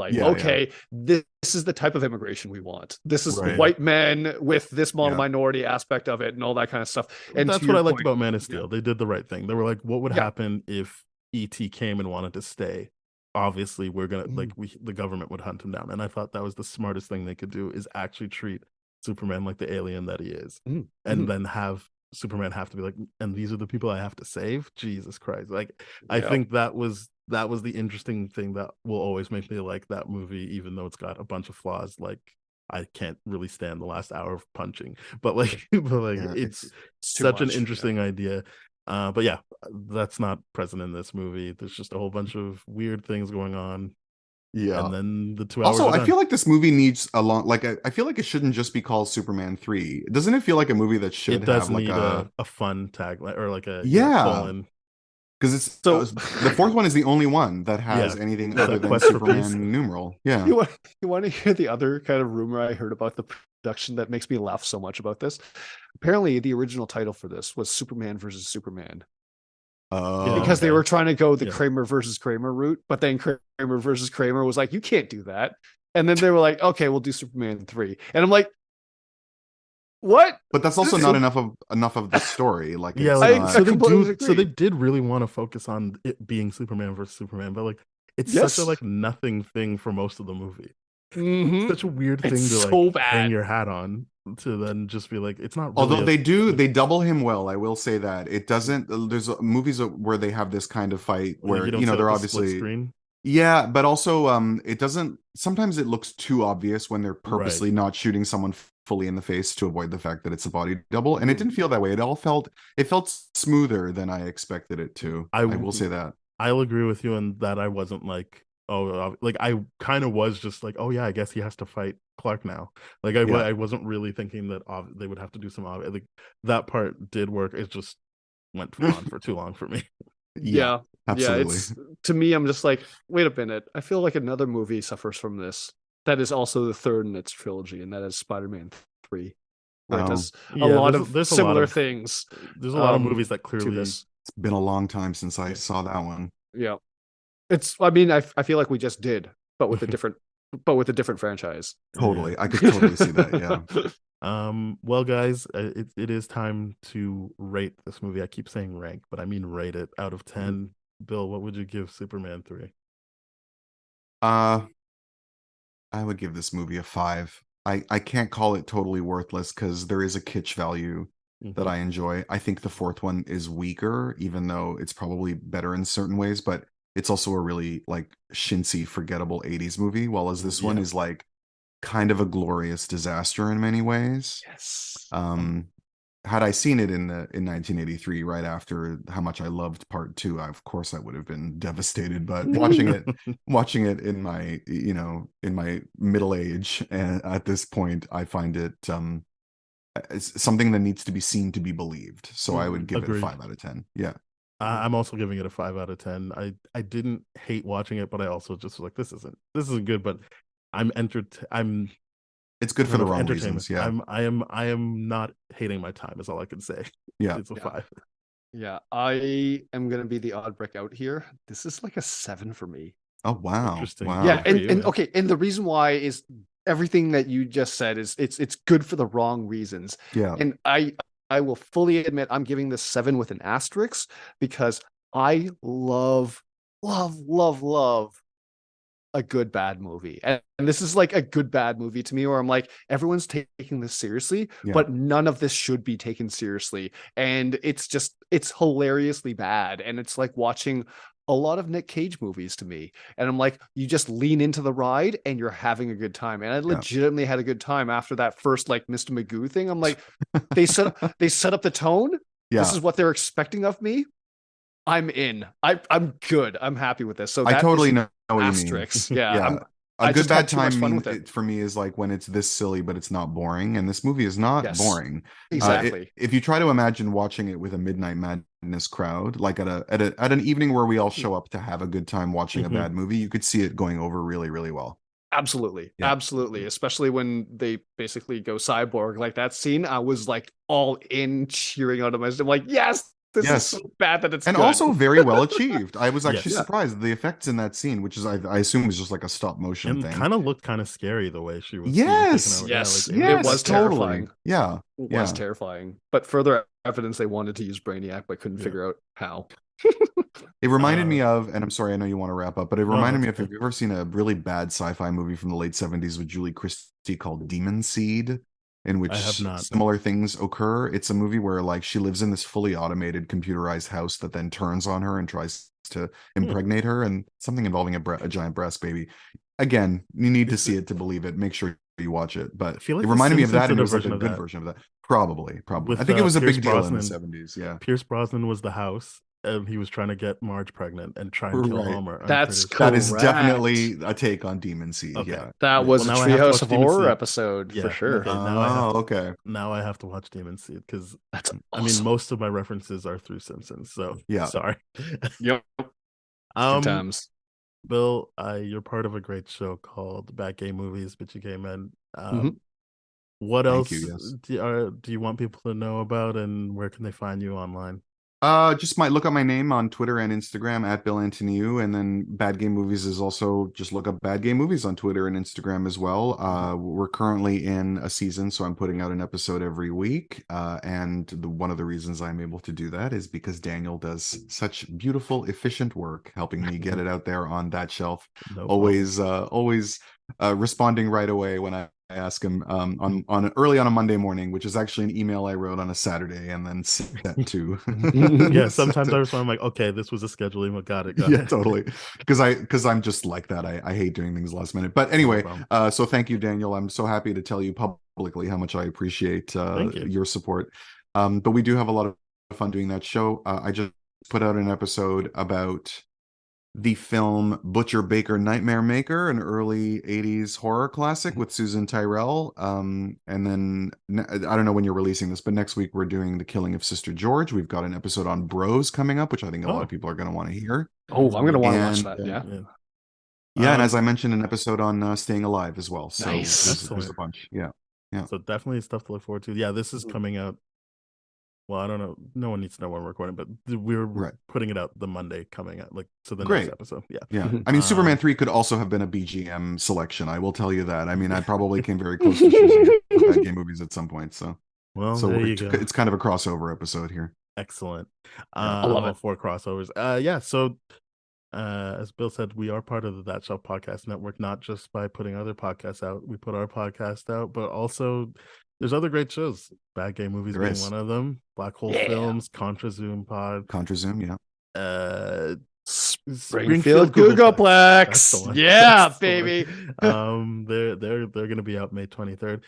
this is the type of immigration we want. This is white men with this model minority aspect of it and all that kind of stuff. And that's what I liked about Man of Steel. They did the right thing. They were like, what would happen if E.T. came and wanted to stay? Obviously, we're gonna the government would hunt him down. And I thought that was the smartest thing they could do, is actually treat Superman like the alien that he is, and then have Superman have to be and these are the people I have to save. Jesus Christ. I think that was the interesting thing that will always make me like that movie, even though it's got a bunch of flaws. I can't really stand the last hour of punching, but it's such an interesting idea. But yeah, that's not present in this movie. There's just a whole bunch of weird things going on. Yeah, and then the 2 hours. Also, I feel like this movie needs a long. I feel like it shouldn't just be called Superman 3. Doesn't it feel like a movie that should have need a fun tagline or colon? Because it's the fourth one is the only one that has anything other than Superman numeral. Yeah. You want to hear the other kind of rumor I heard about the production that makes me laugh so much about this? Apparently, the original title for this was Superman versus Superman. Because they were trying to go the Kramer versus Kramer route, but then Kramer versus Kramer was like, you can't do that. And then they were like, okay, we'll do Superman 3. And I'm like, what? But that's also not enough of the story. So they did really want to focus on it being Superman versus Superman, but it's such a nothing thing for most of the movie. It's such a weird thing to hang your hat on, to then just be it's not really. Although they double him well, I will say that it doesn't. There's movies where they have this kind of fight where they're obviously screen. Yeah, but also it doesn't. Sometimes it looks too obvious when they're purposely not shooting someone fully in the face to avoid the fact that it's a body double, and it didn't feel that way. It felt smoother than I expected it to. I will say that. I'll agree with you in that I wasn't I kind of was just oh yeah, I guess he has to fight Clark now. I wasn't really thinking that they would have to do some obvious. That part did work. It just went on for too long for me. Yeah, absolutely. To me, I'm just wait a minute. I feel like another movie suffers from this. That is also the third in its trilogy, and that is Spider-Man 3. Where it does a lot of similar things. There's a lot of movies that clearly. It's been a long time since I saw that one. Yeah. I feel like we just did, but with a different but with a different franchise. Totally. I could totally see that. Yeah. Well, guys, it is time to rate this movie. I keep saying rank, but I mean rate it out of 10. Bill, what would you give Superman 3? Uh, I would give this movie a 5. I can't call it totally worthless because there is a kitsch value that I enjoy. I think the fourth one is weaker, even though it's probably better in certain ways, but it's also a really like chintzy, forgettable 80s movie, while as this one is like kind of a glorious disaster in many ways. Yes. Had I seen it in 1983, right after how much I loved part 2, of course I would have been devastated. But watching it in my, in my middle age, and at this point, I find it something that needs to be seen to be believed. So I would give it a 5 out of 10. Yeah. I'm also giving it a 5 out of 10. I didn't hate watching it, but I also just was like, this isn't good, but I'm it's good for the wrong reasons. Yeah. I am not hating my time is all I can say. Yeah. It's a 5. Yeah, I am gonna be the odd brick out here. This is like a 7 for me. Oh wow. Interesting. Wow. Yeah, and okay, and the reason why is everything that you just said is it's good for the wrong reasons. Yeah. And I will fully admit I'm giving this 7 with an asterisk because I love a good bad movie. And this is like a good bad movie to me where I'm like, everyone's taking this seriously, but none of this should be taken seriously. And it's hilariously bad. And it's like watching a lot of Nick Cage movies to me. And I'm like, you just lean into the ride and you're having a good time. And I legitimately had a good time after that first like Mr. Magoo thing. I'm like, they set up the tone. Yeah. This is what they're expecting of me. I'm in. I'm good. I'm happy with this. So I totally know what asterisks. you mean. Yeah. A good bad time for me is like when it's this silly, but it's not boring. And this movie is not boring. Exactly. If you try to imagine watching it with a Midnight Madness crowd, like at an evening where we all show up to have a good time watching a bad movie, you could see it going over really, really well. Absolutely. Yeah. Absolutely. Especially when they basically go cyborg, like that scene, I was like all in cheering out of my, I'm like, yes. This is so bad that it's and good. Also very well achieved. I was actually surprised the effects in that scene, which is I assume was just like a stop motion thing. Kind of looked kind of scary the way she was. Yes, it was terrifying. Yeah, it was terrifying. But further evidence they wanted to use Brainiac, but couldn't figure out how. It reminded me of, and I'm sorry, I know you want to wrap up, but it reminded me of, have you ever seen a really bad sci-fi movie from the late 70s with Julie Christie called Demon Seed? In which similar things occur. It's a movie where like she lives in this fully automated computerized house that then turns on her and tries to impregnate her, and something involving a giant breast baby. Again, you need to see it to believe it. Make sure you watch it. But it reminded me of that, and it was like a good version of that. Probably. I think it was a big deal in the 70s. Yeah. Pierce Brosnan was the house. And he was trying to get Marge pregnant and try and kill Homer. That is definitely a take on Demon Seed. Okay. Yeah, that was a Treehouse of Horror episode for sure. Okay, now I have to watch Demon Seed because that's awesome. I mean, most of my references are through Simpsons. So sorry. Yep. Good times. Bill, you're part of a great show called Bad Gay Movies, Bitchy Gay Men. What else do you want people to know about, and where can they find you online? Just look up my name on Twitter and Instagram at Bill Antoniou, and then Bad Game Movies is also just look up Bad Game Movies on Twitter and Instagram as well. We're currently in a season, so I'm putting out an episode every week. And one of the reasons I'm able to do that is because Daniel does such beautiful, efficient work helping me get it out there on that shelf. Always responding right away when I ask him on early on a Monday morning, which is actually an email I wrote on a Saturday and then sent to. Sometimes I respond, I'm like, okay, this was a scheduling, but got it. Totally, because I'm just like that. I hate doing things last minute. But anyway, so thank you, Daniel. I'm so happy to tell you publicly how much I appreciate your support. But we do have a lot of fun doing that show. I just put out an episode about the film Butcher Baker Nightmare Maker, an early 80s horror classic with Susan Tyrrell. And then I don't know when you're releasing this, but next week we're doing The Killing of Sister George. We've got an episode on Bros coming up, which I think a lot of people are going to want to hear. Oh, I'm going to want to watch that. Yeah. And as I mentioned, an episode on Staying Alive as well. So nice. There's a bunch. Yeah. So definitely stuff to look forward to. Yeah, this is coming out well, I don't know. No one needs to know when we're recording, but we're Right. putting it out the Monday coming out, like so the Great. next episode. Yeah. Yeah. I mean, Superman Um, 3 could also have been a BGM selection. I will tell you that. I mean, I probably came very close to choosing it for bad game movies at some point. So, well, there you go. it's kind of a crossover episode here. Excellent. Yeah. I love I'm all it. for crossovers. Yeah. So, as Bill said, we are part of the That Shelf Podcast Network, not just by putting other podcasts out. We put our podcast out, but also there's other great shows. Bad Game Movies There being is. one of them. Black Hole Yeah. Films, Contra Zoom Pod, Contra Zoom, yeah. That's Springfield the Googleplex. one. Yeah, That's the baby. one. They're going to be out May 23rd.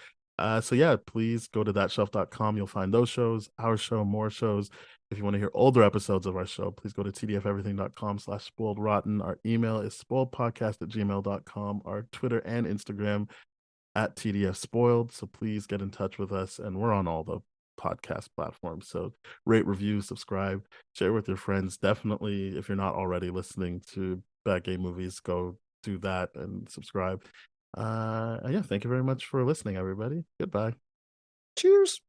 So yeah, please go to thatshelf.com. You'll find those shows, our show, more shows. If you want to hear older episodes of our show, please go to tdfeverything.com/spoiledrotten. Our email is spoiledpodcast@gmail.com. Our Twitter and Instagram @tdfspoiled. So please get in touch with us. And we're on all the podcast platforms. So rate, review, subscribe, share with your friends. Definitely, if you're not already listening to Bad Game Movies, go do that and subscribe. Yeah, thank you very much for listening, everybody. Goodbye. Cheers.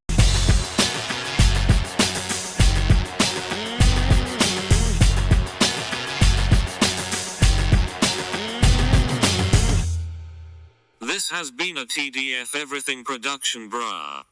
This has been a TDF Everything production, brah.